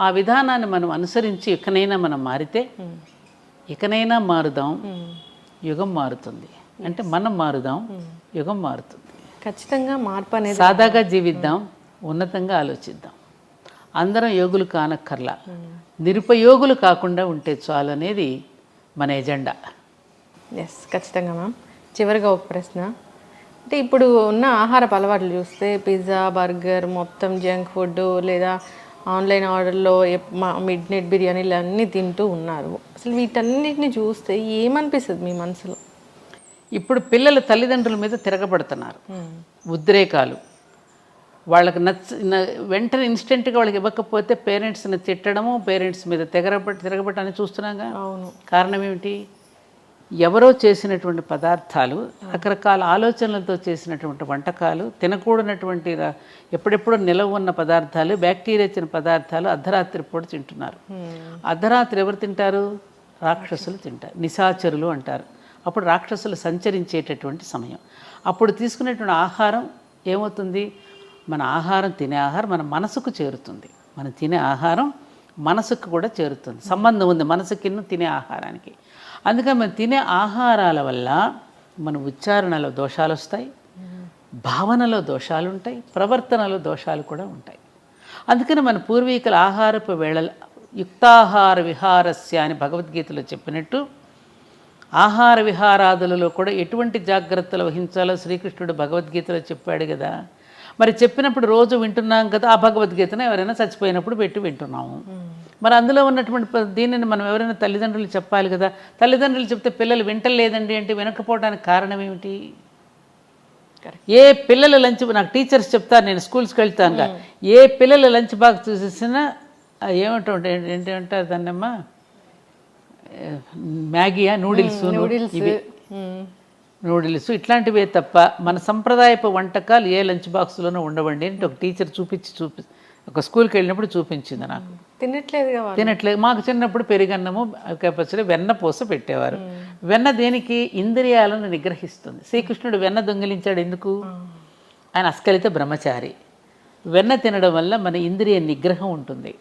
ఆ విధానాన్ని మనం అనుసరించి ఇకనైనా మనం మారితే, ఇకనైనా మారుదాం, యుగం మారుతుంది. అంటే మనం మారుదాం, యుగం మారుతుంది. ఖచ్చితంగా మార్పు అనేది. సాదాగా జీవిద్దాం, ఉన్నతంగా ఆలోచిద్దాం. అందరం యోగులు కానక్కర్లా, నిరుపయోగులు కాకుండా ఉంటే చాలు అనేది మన ఎజెండా. ఖచ్చితంగా మ్యామ్. చివరిగా ఒక ప్రశ్న, అంటే ఇప్పుడు ఉన్న ఆహారపు అలవాట్లు చూస్తే పిజ్జా, బర్గర్, మొత్తం జంక్ ఫుడ్, లేదా ఆన్లైన్ ఆర్డర్లో మిడ్ నైట్ బిర్యానీలు అన్నీ తింటూ ఉన్నారు. అసలు వీటన్నిటిని చూస్తే ఏమనిపిస్తుంది మీ మనసులో? ఇప్పుడు పిల్లల తల్లిదండ్రుల మీద తిరగబడుతున్నారు, ఉద్రేకాలు. వాళ్ళకి వెంటనే ఇన్స్టెంట్గా వాళ్ళకి ఇవ్వకపోతే పేరెంట్స్ని తిట్టడము, పేరెంట్స్ మీద తిరగబట్టని చూస్తున్నాగా. అవును. కారణం ఏమిటి? ఎవరో చేసినటువంటి పదార్థాలు, రకరకాల ఆలోచనలతో చేసినటువంటి వంటకాలు, తినకూడనటువంటి ఎప్పుడెప్పుడో నిలవ ఉన్న పదార్థాలు, బ్యాక్టీరియా ఇచ్చిన పదార్థాలు అర్ధరాత్రి పూట తింటున్నారు. అర్ధరాత్రి ఎవరు తింటారు? రాక్షసులు తింటారు, నిశాచరులు అంటారు. అప్పుడు రాక్షసులు సంచరించేటటువంటి సమయం. అప్పుడు తీసుకునేటువంటి ఆహారం ఏమవుతుంది? మన ఆహారం, తినే ఆహారం మన మనసుకు చేరుతుంది. మనం తినే ఆహారం మనసుకు కూడా చేరుతుంది. సంబంధం ఉంది మనసుకి తినే ఆహారానికి. అందుకని మనం తినే ఆహారాల వల్ల మన ఉచ్చారణలో దోషాలు వస్తాయి, భావనలో దోషాలు ఉంటాయి, ప్రవర్తనలో దోషాలు కూడా ఉంటాయి. అందుకని మన పూర్వీకుల ఆహారపు వేళ యుక్తాహార విహారస్య అని భగవద్గీతలో చెప్పినట్టు ఆహార విహారాదులలో కూడా ఎటువంటి జాగ్రత్తలు వహించాలో శ్రీకృష్ణుడు భగవద్గీతలో చెప్పాడు కదా. మరి చెప్పినప్పుడు రోజు వింటున్నాం కదా, ఆ భగవద్గీతను ఎవరైనా చచ్చిపోయినప్పుడు పెట్టి వింటున్నాము. మరి అందులో ఉన్నటువంటి దీనిని మనం ఎవరైనా తల్లిదండ్రులు చెప్పాలి కదా. తల్లిదండ్రులు చెప్తే పిల్లలు వింటలేదండి అంటే వినకపోవడానికి కారణం ఏమిటి? ఏ పిల్లల లంచ్, నాకు టీచర్స్ చెప్తారు, నేను స్కూల్స్కి వెళ్తాను, ఏ పిల్లల లంచ్ బాక్స్ చూసేసినా ఏంటంటారు దాన్నమ్మా, మ్యాగీయా, నూడిల్స్, నూడిల్స్ ఇట్లాంటివే తప్ప మన సంప్రదాయపు వంటకాలు ఏ లంచ్ బాక్స్లోనూ ఉండవండి అంటే ఒక టీచర్ ఒక స్కూల్కి వెళ్ళినప్పుడు చూపించింది నాకు. తినట్లేదు. మాకు చిన్నప్పుడు పెరుగన్నము, పచ్చడి, వెన్న పూస పెట్టేవారు. వెన్న దేనికి? ఇంద్రియాలను నిగ్రహిస్తుంది. శ్రీకృష్ణుడు వెన్న దొంగిలించాడు ఎందుకు? ఆయన అస్కలిత బ్రహ్మచారి. వెన్న తినడం వల్ల మన ఇంద్రియ నిగ్రహం ఉంటుంది.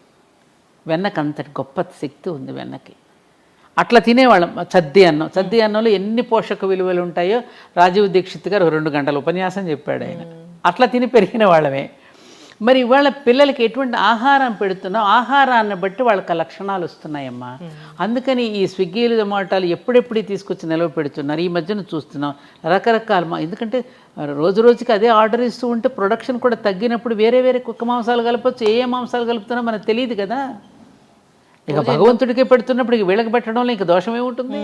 వెన్నకు అంతటి గొప్ప శక్తి ఉంది వెన్నకి. అట్లా తినేవాళ్ళం. చద్ది అన్నంలో ఎన్ని పోషక విలువలు ఉంటాయో రాజీవ్ దీక్షిత్ గారు 2 గంటల ఉపన్యాసం చెప్పాడు ఆయన. అట్లా తిని పెరిగిన వాళ్ళమే. మరి ఇవాళ పిల్లలకి ఎటువంటి ఆహారం పెడుతున్నాం, ఆహారాన్ని బట్టి వాళ్ళకి లక్షణాలు వస్తున్నాయమ్మా. అందుకని ఈ స్విగ్గీలు, జొమాటోలు ఎప్పుడెప్పుడు తీసుకొచ్చి నిలవ పెడుతున్నారు. ఈ మధ్యన చూస్తున్నాం రకరకాల, ఎందుకంటే రోజు రోజుకి అదే ఆర్డర్ ఇస్తూ ఉంటే ప్రొడక్షన్ కూడా తగ్గినప్పుడు వేరే వేరే కుక్క మాంసాలు కలపచ్చు, ఏ మాంసాలు కలుపుతున్నా మనకు తెలియదు కదా. ఇక భగవంతుడికే పెడుతున్నప్పుడు ఇక వీళ్ళకి పెట్టడంలో ఇంక దోషం ఏముంటుంది?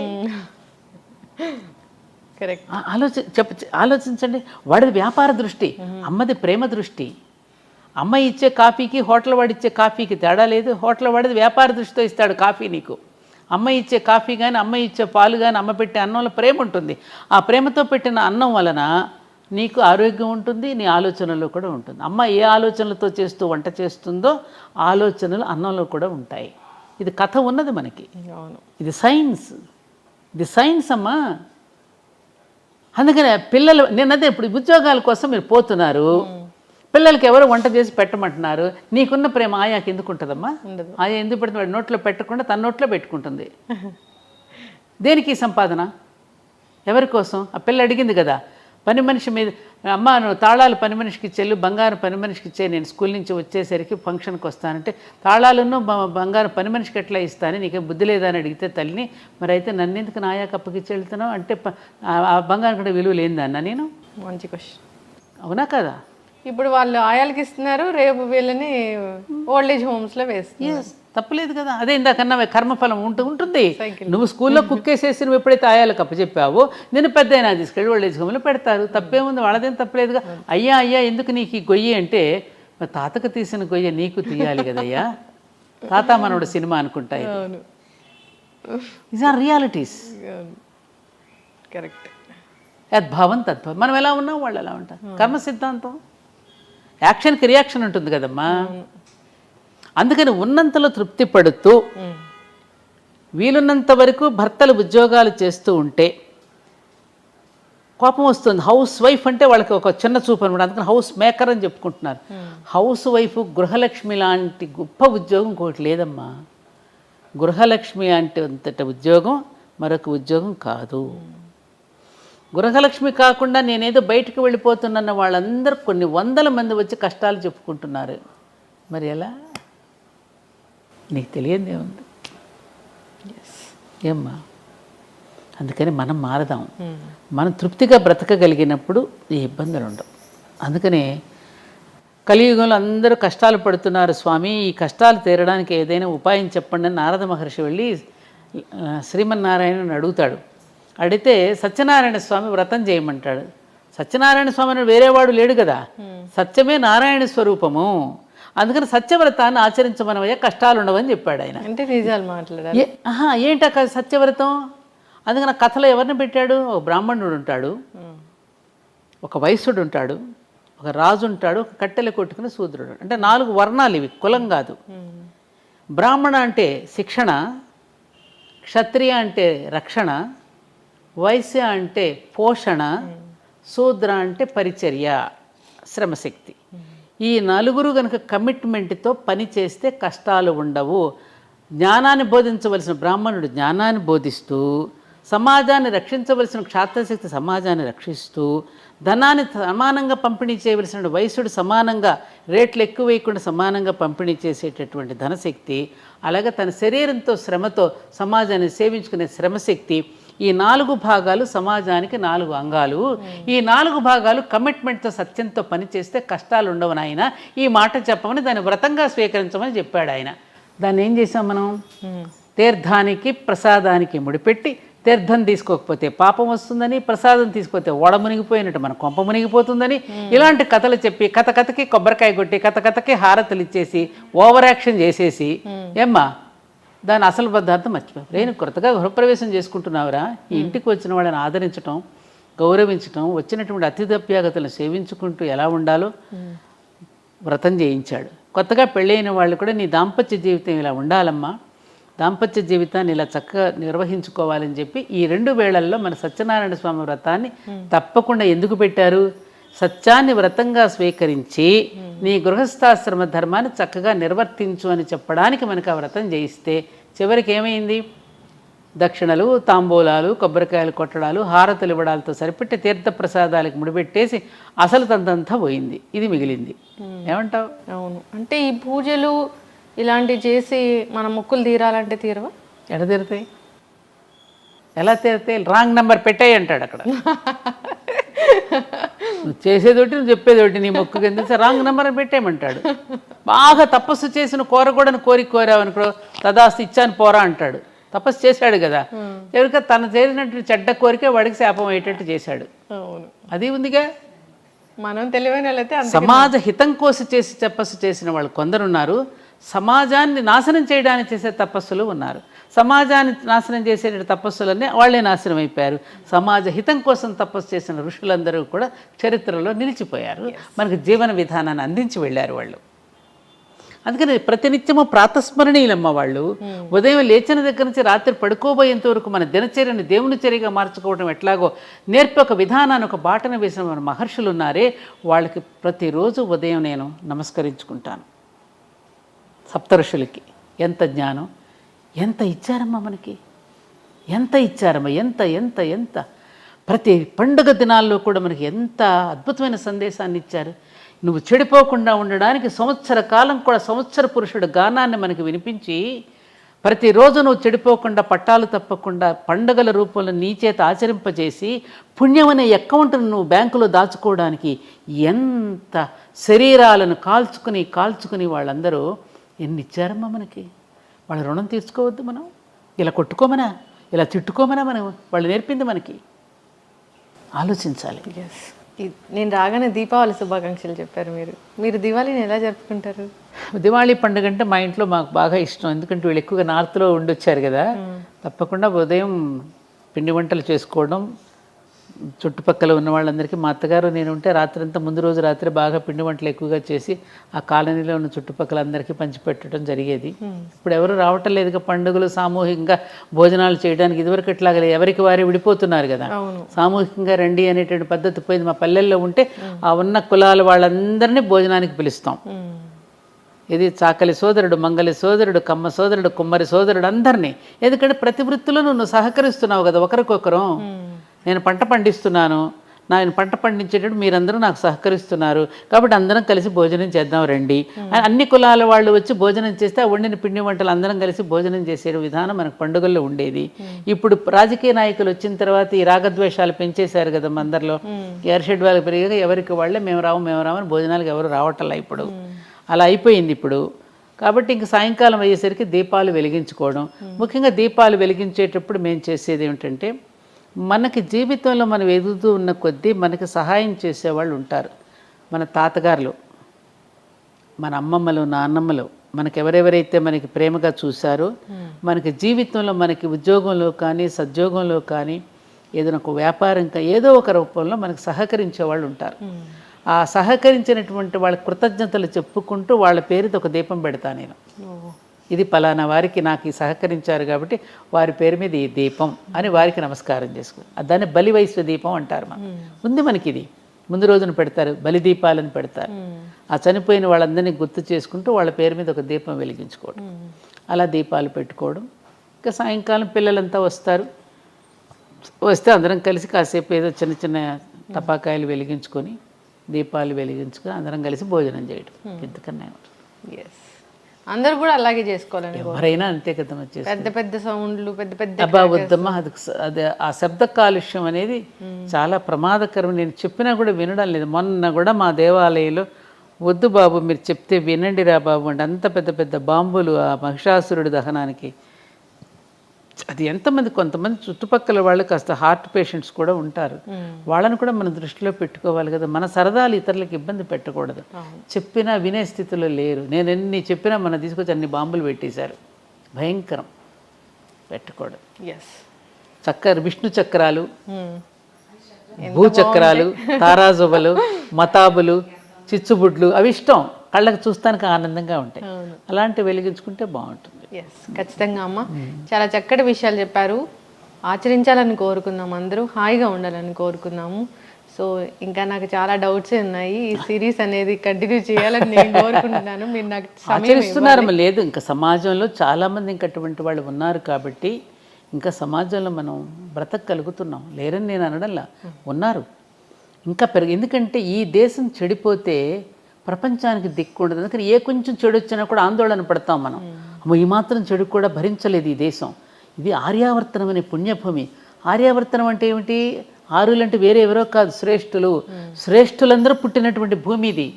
ఆలోచించండి. వాడిది వ్యాపార దృష్టి, అమ్మది ప్రేమ దృష్టి. అమ్మ ఇచ్చే కాఫీకి హోటల్ వాడు ఇచ్చే కాఫీకి తేడా లేదు. హోటల్ వాడిది వ్యాపార దృష్టితో ఇస్తాడు కాఫీ నీకు. అమ్మ ఇచ్చే కాఫీ కానీ, అమ్మ ఇచ్చే పాలు కానీ, అమ్మ పెట్టే అన్నంలో ప్రేమ ఉంటుంది. ఆ ప్రేమతో పెట్టిన అన్నం వలన నీకు ఆరోగ్యం ఉంటుంది, నీ ఆలోచనలో కూడా ఉంటుంది. అమ్మ ఏ ఆలోచనలతో చేస్తూ వంట చేస్తుందో ఆలోచనలు అన్నంలో కూడా ఉంటాయి. ఇది కథ ఉన్నది మనకి. ఇది సైన్స్ అమ్మా. అందుకనే పిల్లలు, నేనదే ఇప్పుడు ఉద్యోగాల కోసం మీరు పోతున్నారు, పిల్లలకి ఎవరు వంట చేసి పెట్టమంటున్నారు. నీకున్న ప్రేమ ఆయాకి ఎందుకు ఉంటుందమ్మా? ఆయా ఎందుకు పెడుతుంది? వాడి నోట్లో పెట్టకుండా తన నోట్లో పెట్టుకుంటుంది. దేనికి సంపాదన? ఎవరి కోసం? ఆ పిల్ల అడిగింది కదా, పని మనిషి మీద, అమ్మ నువ్వు తాళాలు పని మనిషికి ఇచ్చేళ్ళు, బంగారం పని మనిషికి ఇచ్చే, నేను స్కూల్ నుంచి వచ్చేసరికి ఫంక్షన్కి వస్తానంటే తాళాలను బంగారం పని మనిషికి ఎట్లా ఇస్తాను, నీకేం బుద్ధి లేదా అని అడిగితే తల్లిని, మరి అయితే నన్ను ఎందుకు నాయాక అప్పగిచ్చి వెళ్తున్నావు అంటే ఆ బంగారం కూడా విలువ లేదన్న. నేను మంచి క్వశ్చన్. అవునా కదా? ఇప్పుడు వాళ్ళు ఆయాలకి ఇస్తున్నారు, రేపు వీళ్ళని ఓల్డ్ ఏజ్ హోమ్స్లో వేస్తున్నారు. తప్పలేదు కదా. అదే ఇందాకన్నా కర్మఫలం ఉంటుంది. నువ్వు స్కూల్లో కుక్కేసేసి నువ్వు ఎప్పుడైతే ఆయాలకు అప్పచెప్పావో నేను పెద్ద అయినా తీసుకెళ్ళి ఓల్డ్ ఏజ్ హోమ్లో పెడతారు. తప్పేముంది, వాళ్ళదేం తప్పలేదుగా. అయ్యా ఎందుకు నీకు ఈ గొయ్యి అంటే, తాతకు తీసిన గొయ్య నీకు తీయాలి కదయ్యా. తాత మనోడు సినిమా అనుకుంటా. Is are realities. కరెక్ట్. యద్భావం తద్భావం. మనం ఎలా ఉన్నాం వాళ్ళు ఎలా ఉంటారు. కర్మ సిద్ధాంతం. యాక్షన్కి రియాక్షన్ ఉంటుంది కదమ్మా. అందుకని ఉన్నంతలో తృప్తి పడుతూ వీలున్నంత వరకు భర్తలు ఉద్యోగాలు చేస్తూ ఉంటే కోపం వస్తుంది. హౌస్ వైఫ్ అంటే వాళ్ళకి ఒక చిన్న చూపు అనమాట. అందుకని హౌస్ మేకర్ అని చెప్పుకుంటున్నారు. హౌస్ వైఫ్ గృహలక్ష్మి లాంటి గొప్ప ఉద్యోగం ఇంకోటి లేదమ్మా. గృహలక్ష్మి అంటే అంతటి ఉద్యోగం మరొక ఉద్యోగం కాదు. గృహలక్ష్మి కాకుండా నేనేదో బయటకు వెళ్ళిపోతున్న వాళ్ళందరూ కొన్ని వందల మంది వచ్చి కష్టాలు చెప్పుకుంటున్నారు. మరి ఎలా? నీకు తెలియదే ఉంది ఏమ్మా. అందుకని మనం మారదాం. మనం తృప్తిగా బ్రతకగలిగినప్పుడు ఈ ఇబ్బందులు ఉండవు. అందుకనే కలియుగంలో అందరూ కష్టాలు పడుతున్నారు స్వామి, ఈ కష్టాలు తీరడానికి ఏదైనా ఉపాయం చెప్పండి అని నారద మహర్షి వెళ్ళి శ్రీమన్నారాయణని అడుగుతాడు. అడిగితే సత్యనారాయణ స్వామి వ్రతం చేయమంటాడు. సత్యనారాయణ స్వామి అని వేరేవాడు లేడు కదా. సత్యమే నారాయణ స్వరూపము. అందుకని సత్యవ్రతాన్ని ఆచరించమనవయ్యా, కష్టాలు ఉండవని చెప్పాడు ఆయన. అంటే నిజాలు మాట్లాడాలి. ఏంట సత్యవ్రతం? అందుకని కథలో ఎవరిని పెట్టాడు? ఒక బ్రాహ్మణుడు ఉంటాడు, ఒక వైశ్యుడు ఉంటాడు, ఒక రాజు ఉంటాడు, ఒక కట్టెలు కొట్టుకుని శూద్రుడు. అంటే 4 వర్ణాలు ఇవి, కులం కాదు. బ్రాహ్మణ అంటే శిక్షణ, క్షత్రియ అంటే రక్షణ, వైశ్య అంటే పోషణ, శూద్ర అంటే పరిచర్య, శ్రమశక్తి. ఈ 4 కనుక కమిట్మెంట్తో పని చేస్తే కష్టాలు ఉండవు. జ్ఞానాన్ని బోధించవలసిన బ్రాహ్మణుడు జ్ఞానాన్ని బోధిస్తూ, సమాజాన్ని రక్షించవలసిన క్షాత్రశక్తి సమాజాన్ని రక్షిస్తూ, ధనాన్ని సమానంగా పంపిణీ చేయవలసిన వైశ్యుడు సమానంగా రేట్లు ఎక్కువ వేయకుండా సమానంగా పంపిణీ చేసేటటువంటి ధనశక్తి, అలాగే తన శరీరంతో శ్రమతో సమాజాన్ని సేవించుకునే శ్రమశక్తి. ఈ 4 భాగాలు సమాజానికి 4 అంగాలు. ఈ 4 భాగాలు కమిట్మెంట్తో సత్యంతో పనిచేస్తే కష్టాలు ఉండవు నాయన. ఈ మాట చెప్పమని దాన్ని వ్రతంగా స్వీకరించమని చెప్పాడు ఆయన. దాన్ని ఏం చేసాం మనం, తీర్థానికి ప్రసాదానికి ముడిపెట్టి తీర్థం తీసుకోకపోతే పాపం వస్తుందని, ప్రసాదం తీసుకోకపోతే ఓడ మునిగిపోయినట్టు మన కొంప మునిగిపోతుందని ఇలాంటి కథలు చెప్పి కథకి కొబ్బరికాయ కొట్టి కథకి హారతులు ఇచ్చేసి ఓవర్ యాక్షన్ చేసేసి ఏమ్మా దాని అసలు పదార్థం మర్చిపోయి నేను కొత్తగా గృహప్రవేశం చేసుకుంటున్నావురా, ఈ ఇంటికి వచ్చిన వాళ్ళని ఆదరించడం, గౌరవించడం, వచ్చినటువంటి అతిథ్యాగతులను సేవించుకుంటూ ఎలా ఉండాలో వ్రతం చేయించాడు. కొత్తగా పెళ్ళైన వాళ్ళు కూడా నీ దాంపత్య జీవితం ఇలా ఉండాలమ్మా, దాంపత్య జీవితాన్ని ఇలా చక్కగా నిర్వహించుకోవాలని చెప్పి ఈ 2 వేళల్లో మన సత్యనారాయణ స్వామి వ్రతాన్ని తప్పకుండా ఎందుకు పెట్టారు, సత్యాన్ని వ్రతంగా స్వీకరించి నీ గృహస్థాశ్రమ ధర్మాన్ని చక్కగా నిర్వర్తించు అని చెప్పడానికి మనకు ఆ వ్రతం చేయిస్తే చివరికి ఏమైంది, దక్షిణలు, తాంబూలాలు, కొబ్బరికాయలు కొట్టడాలు, హారతులు ఇవ్వడాలతో సరిపెట్టి తీర్థప్రసాదాలకు ముడిపెట్టేసి అసలు తంతంతా పోయింది, ఇది మిగిలింది. ఏమంటావు? అవును, అంటే ఈ పూజలు ఇలాంటివి చేసి మన మొక్కులు తీరాలంటే తీరవా? ఎడ తీరుతాయి, ఎలా తీరుతాయి? రాంగ్ నెంబర్ పెట్టాయి అంటాడు అక్కడ. నువ్వు చేసేదోటి నువ్వు చెప్పేదోటి, నీ మొక్కుకి ఎందుకు రాంగ్ నెంబర్ పెట్టేయమంటాడు. బాగా తపస్సు చేసిన కోరకూడని కోరావు అనుకో, తదాస్తు ఇచ్చాను పోరా అంటాడు. తపస్సు చేశాడు కదా, ఎవరికో తను చేరినట్టు చెడ్డ కోరిక వాడికి శాపం అయ్యేటట్టు చేశాడు. అవును, అది ఉందిగా. మనం తెలివైన వాళ్ళైతే సమాజ హితం కోసం చేసి తపస్సు చేసిన వాళ్ళు కొందరున్నారు, సమాజాన్ని నాశనం చేయడానికి చేసే తపస్సులు ఉన్నారు. సమాజాన్ని నాశనం చేసే తపస్సులన్నీ వాళ్ళే నాశనం అయిపోయారు. సమాజ హితం కోసం తపస్సు చేసిన ఋషులందరూ కూడా చరిత్రలో నిలిచిపోయారు, మనకు జీవన విధానాన్ని అందించి వెళ్ళారు వాళ్ళు. అందుకని ప్రతినిత్యము ప్రాతస్మరణీయులమ్మ వాళ్ళు. ఉదయం లేచిన దగ్గర నుంచి రాత్రి పడుకోబోయేంత వరకు మన దినచర్యని దేవుని చర్యగా మార్చుకోవడం ఎట్లాగో నేర్పి ఒక విధానాన్ని, ఒక బాటను వేసిన మన మహర్షులు ఉన్నారే, వాళ్ళకి ప్రతిరోజు ఉదయం నేను నమస్కరించుకుంటాను. సప్తఋషులకి ఎంత జ్ఞానం, ఎంత ఇచ్చారమ్మా మనకి, ఎంత ఇచ్చారమ్మా, ఎంత ఎంత ఎంత ప్రతి పండుగ దినాల్లో కూడా మనకి ఎంత అద్భుతమైన సందేశాన్ని ఇచ్చారు. నువ్వు చెడిపోకుండా ఉండడానికి సంవత్సర కాలం కూడా సంవత్సర పురుషుడు గానాన్ని మనకి వినిపించి ప్రతిరోజు నువ్వు చెడిపోకుండా పట్టాలు తప్పకుండా పండుగల రూపంలో నీ చేత ఆచరింపజేసి పుణ్యం అనే అకౌంట్ను నువ్వు బ్యాంకులో దాచుకోవడానికి ఎంత శరీరాలను కాల్చుకుని వాళ్ళందరూ ఎన్ని ఇచ్చారమ్మా మనకి. వాళ్ళ రుణం తీర్చుకోవద్దు మనం, ఇలా కొట్టుకోమనా, ఇలా తిట్టుకోమనా మనం, వాళ్ళు నేర్పింది మనకి. ఆలోచించాలి. నేను రాగానే దీపావళి శుభాకాంక్షలు చెప్పారు మీరు దివాళీని ఎలా జరుపుకుంటారు? దివాళీ పండుగ అంటే మా ఇంట్లో మాకు బాగా ఇష్టం, ఎందుకంటే వీళ్ళు ఎక్కువగా నార్త్లో ఉండొచ్చారు కదా. తప్పకుండా ఉదయం పిండి వంటలు చేసుకోవడం, చుట్టుపక్కల ఉన్న వాళ్ళందరికీ, మా అత్తగారు నేను ఉంటే రాత్రంతా ముందు రోజు రాత్రి బాగా పిండి వంటలు ఎక్కువగా చేసి ఆ కాలనీలో ఉన్న చుట్టుపక్కల అందరికీ పంచిపెట్టడం జరిగేది. ఇప్పుడు ఎవరు రావటం లేదుగా పండుగలు సామూహికంగా భోజనాలు చేయడానికి. ఇదివరకు ఎట్లాగలే, ఎవరికి వారే విడిపోతున్నారు కదా, సామూహికంగా రండి అనేటువంటి పద్ధతి పోయింది. మా పల్లెల్లో ఉంటే ఆ ఉన్న కులాల వాళ్ళందరినీ భోజనానికి పిలుస్తాం. ఇది చాకలి సోదరుడు, మంగలి సోదరుడు, కమ్మ సోదరుడు, కుమ్మరి సోదరుడు అందరినీ. ఎందుకంటే ప్రతి వృత్తిలో నువ్వు సహకరిస్తున్నావు కదా ఒకరికొకరు. నేను పంట పండిస్తున్నాను, నేను పంట పండించేటప్పుడు మీరందరూ నాకు సహకరిస్తున్నారు కాబట్టి అందరం కలిసి భోజనం చేద్దాం రండి. అన్ని కులాల వాళ్ళు వచ్చి భోజనం చేస్తే ఆ వండిన పిండి వంటలు అందరం కలిసి భోజనం చేసే విధానం మనకు పండుగల్లో ఉండేది. ఇప్పుడు రాజకీయ నాయకులు వచ్చిన తర్వాత ఈ రాగద్వేషాలు పెంచేశారు కదా అందరిలో. ఎర్షెడ్ వాళ్ళకి పెరిగాక ఎవరికి వాళ్ళే మేము రామని భోజనాలకు ఎవరు రావట్లా ఇప్పుడు. అలా అయిపోయింది ఇప్పుడు. కాబట్టి ఇంక సాయంకాలం అయ్యేసరికి దీపాలు వెలిగించుకోవడం. ముఖ్యంగా దీపాలు వెలిగించేటప్పుడు మేము చేసేది ఏమిటంటే, మనకి జీవితంలో మనం ఎదుగుతూ ఉన్న కొద్దీ మనకి సహాయం చేసేవాళ్ళు ఉంటారు. మన తాతగారులు, మన అమ్మమ్మలు, నాన్నమ్మలు, మనకి ఎవరెవరైతే మనకి ప్రేమగా చూశారో, మనకి జీవితంలో మనకి ఉద్యోగంలో కానీ సద్యోగంలో కానీ ఏదైనా ఒక వ్యాపారం కానీ ఏదో ఒక రూపంలో మనకు సహకరించే వాళ్ళు ఉంటారు. ఆ సహకరించినటువంటి వాళ్ళ కృతజ్ఞతలు చెప్పుకుంటూ వాళ్ళ పేరుతో ఒక దీపం పెడతా నేను. ఇది పలానా వారికి నాకు ఈ సహకరించారు కాబట్టి వారి పేరు మీద ఈ దీపం అని వారికి నమస్కారం చేసుకో. దాన్ని బలివైశ్వ దీపం అంటారు. ఉంది మనకి ఇది. ముందు రోజున పెడతారు, బలి దీపాలను పెడతారు. ఆ చనిపోయిన వాళ్ళందరినీ గుర్తు చేసుకుంటూ వాళ్ళ పేరు మీద ఒక దీపం వెలిగించుకోవడం, అలా దీపాలు పెట్టుకోవడం. ఇంకా సాయంకాలం పిల్లలంతా వస్తే అందరం కలిసి కాసేపు ఏదో చిన్న చిన్న టపాకాయలు వెలిగించుకొని దీపాలు వెలిగించుకొని అందరం కలిసి భోజనం చేయడం. ఇంతకన్నా అందరూ కూడా అలాగే చేసుకోవాలని ఎవరైనా అంతే కదా. వచ్చేసి పెద్ద పెద్ద సౌండ్లు, పెద్ద పెద్ద అబ్బా వద్దమ్మా, అది ఆ శబ్ద కాలుష్యం అనేది చాలా ప్రమాదకరం. నేను చెప్పినా కూడా వినడం లేదు. మొన్న కూడా మా దేవాలయంలో వద్దు బాబు మీరు చెప్తే వినండి రా బాబు అంటే అంత పెద్ద పెద్ద బాంబులు ఆ మహిషాసురుడి దహనానికి. అది ఎంతమంది, కొంతమంది చుట్టుపక్కల వాళ్ళు కాస్త హార్ట్ పేషెంట్స్ కూడా ఉంటారు, వాళ్ళని కూడా మనం దృష్టిలో పెట్టుకోవాలి కదా. మన సరదాలు ఇతరులకు ఇబ్బంది పెట్టకూడదు. చెప్పినా వినే స్థితిలో లేరు. నేను ఎన్ని చెప్పినా మనం తీసుకొచ్చి అన్ని బాంబులు పెట్టేశారు. భయంకరం, పెట్టకూడదు. విష్ణు చక్రాలు, భూచక్రాలు, తారాజువలు, మతాబులు, చిచ్చుబుడ్లు అవి ఇష్టం, కళ్ళకు చూస్తానికి ఆనందంగా ఉంటాయి. అలాంటివి వెలిగించుకుంటే బాగుంటుంది. ఖచ్చితంగా అమ్మ, చాలా చక్కటి విషయాలు చెప్పారు. ఆచరించాలని కోరుకున్నాము, అందరూ హాయిగా ఉండాలని కోరుకున్నాము. సో ఇంకా నాకు చాలా డౌట్స్ ఉన్నాయి. ఈ సిరీస్ అనేది కంటిన్యూ చేయాలని నేను కోరుకుంటున్నాను. మీరు నాకు ఆచరిస్తున్నారు లేదు, ఇంకా సమాజంలో చాలామంది ఇంకా అటువంటి వాళ్ళు ఉన్నారు కాబట్టి ఇంకా సమాజంలో మనం బ్రతకగలుగుతున్నాం. లేరని నేను అనడంలా, ఉన్నారు ఇంకా ఎందుకంటే ఈ దేశం చెడిపోతే ప్రపంచానికి దిక్కు ఉండదు. అందుకని ఏ కొంచెం చెడు వచ్చినా కూడా ఆందోళన పడతాం మనం. అమ్మో ఈ మాత్రం చెడు కూడా భరించలేదు ఈ దేశం. ఇది ఆర్యావర్తనం అనే పుణ్యభూమి. ఆర్యావర్తనం అంటే ఏమిటి? ఆర్యులంటే వేరే ఎవరో కాదు, శ్రేష్ఠులు. శ్రేష్ఠులందరూ పుట్టినటువంటి భూమి ఇది.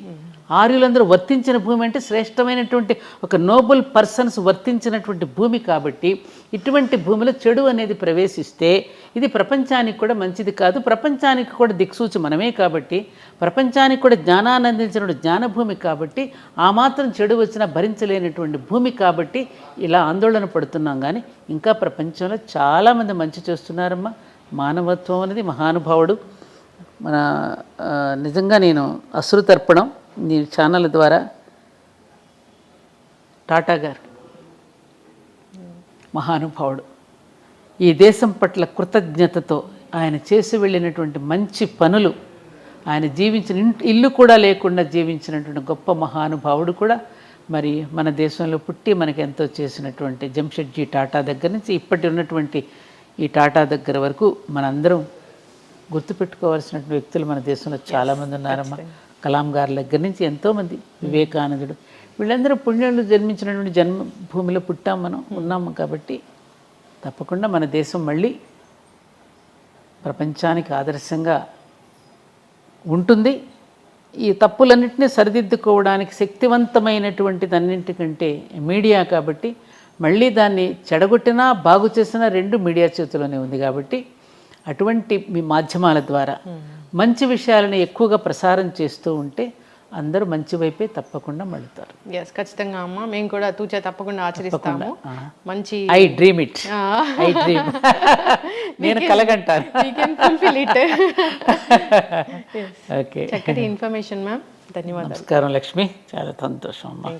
ఆర్యులందరూ వర్తించిన భూమి అంటే శ్రేష్టమైనటువంటి ఒక నోబుల్ పర్సన్స్ వర్తించినటువంటి భూమి. కాబట్టి ఇటువంటి భూమిలో చెడు అనేది ప్రవేశిస్తే ఇది ప్రపంచానికి కూడా మంచిది కాదు. ప్రపంచానికి కూడా దిక్సూచి మనమే కాబట్టి, ప్రపంచానికి కూడా జ్ఞానాన్ని అందించినటువంటి జ్ఞానభూమి కాబట్టి, ఆ మాత్రం చెడు వచ్చినా భరించలేనటువంటి భూమి కాబట్టి ఇలా ఆందోళన పడుతున్నాం. కానీ ఇంకా ప్రపంచంలో చాలామంది మంచి చేస్తున్నారమ్మా. మానవత్వం అనేది మహానుభావుడు. మన నిజంగా నేను అశ్రుతర్పణం నీ ఛానల్ ద్వారా టాటా గారు మహానుభావుడు. ఈ దేశం పట్ల కృతజ్ఞతతో ఆయన చేసి వెళ్ళినటువంటి మంచి పనులు, ఆయన జీవించిన ఇల్లు కూడా లేకుండా జీవించినటువంటి గొప్ప మహానుభావుడు కూడా మరి మన దేశంలో పుట్టి మనకి ఎంతో చేసినటువంటి జంషెడ్జీ టాటా దగ్గర నుంచి ఇప్పటి ఉన్నటువంటి ఈ టాటా దగ్గర వరకు మనందరం గుర్తుపెట్టుకోవాల్సినటువంటి వ్యక్తులు మన దేశంలో చాలామంది ఉన్నారమ్మా. కలాం గారి దగ్గర నుంచి ఎంతోమంది, వివేకానందుడు, వీళ్ళందరూ పుణ్యులు జన్మించినటువంటి జన్మభూమిలో పుట్టాం, మనం ఉన్నాము. కాబట్టి తప్పకుండా మన దేశం మళ్ళీ ప్రపంచానికి ఆదర్శంగా ఉంటుంది. ఈ తప్పులన్నింటినీ సరిదిద్దుకోవడానికి శక్తివంతమైనటువంటిది అన్నింటికంటే మీడియా. కాబట్టి మళ్ళీ దాన్ని చెడగొట్టినా బాగు చేసినా రెండు మీడియా చేతిలోనే ఉంది. కాబట్టి అటువంటి మీ మాధ్యమాల ద్వారా మంచి విషయాలను ఎక్కువగా ప్రసారం చేస్తూ ఉంటే అందరూ మంచి వైపే తప్పకుండా మళ్ళుతారు. ఖచ్చితంగా అమ్మ, మేము కూడా తూచా తప్పకుండా ఆచరిస్తాము. మంచి I dream it, I dream, నేను కలగంటాను. ఓకే, చక్కటి ఇన్ఫర్మేషన్ మ్యామ్, ధన్యవాదాలు. నమస్కారం లక్ష్మి, చాలా సంతోషం అమ్మా.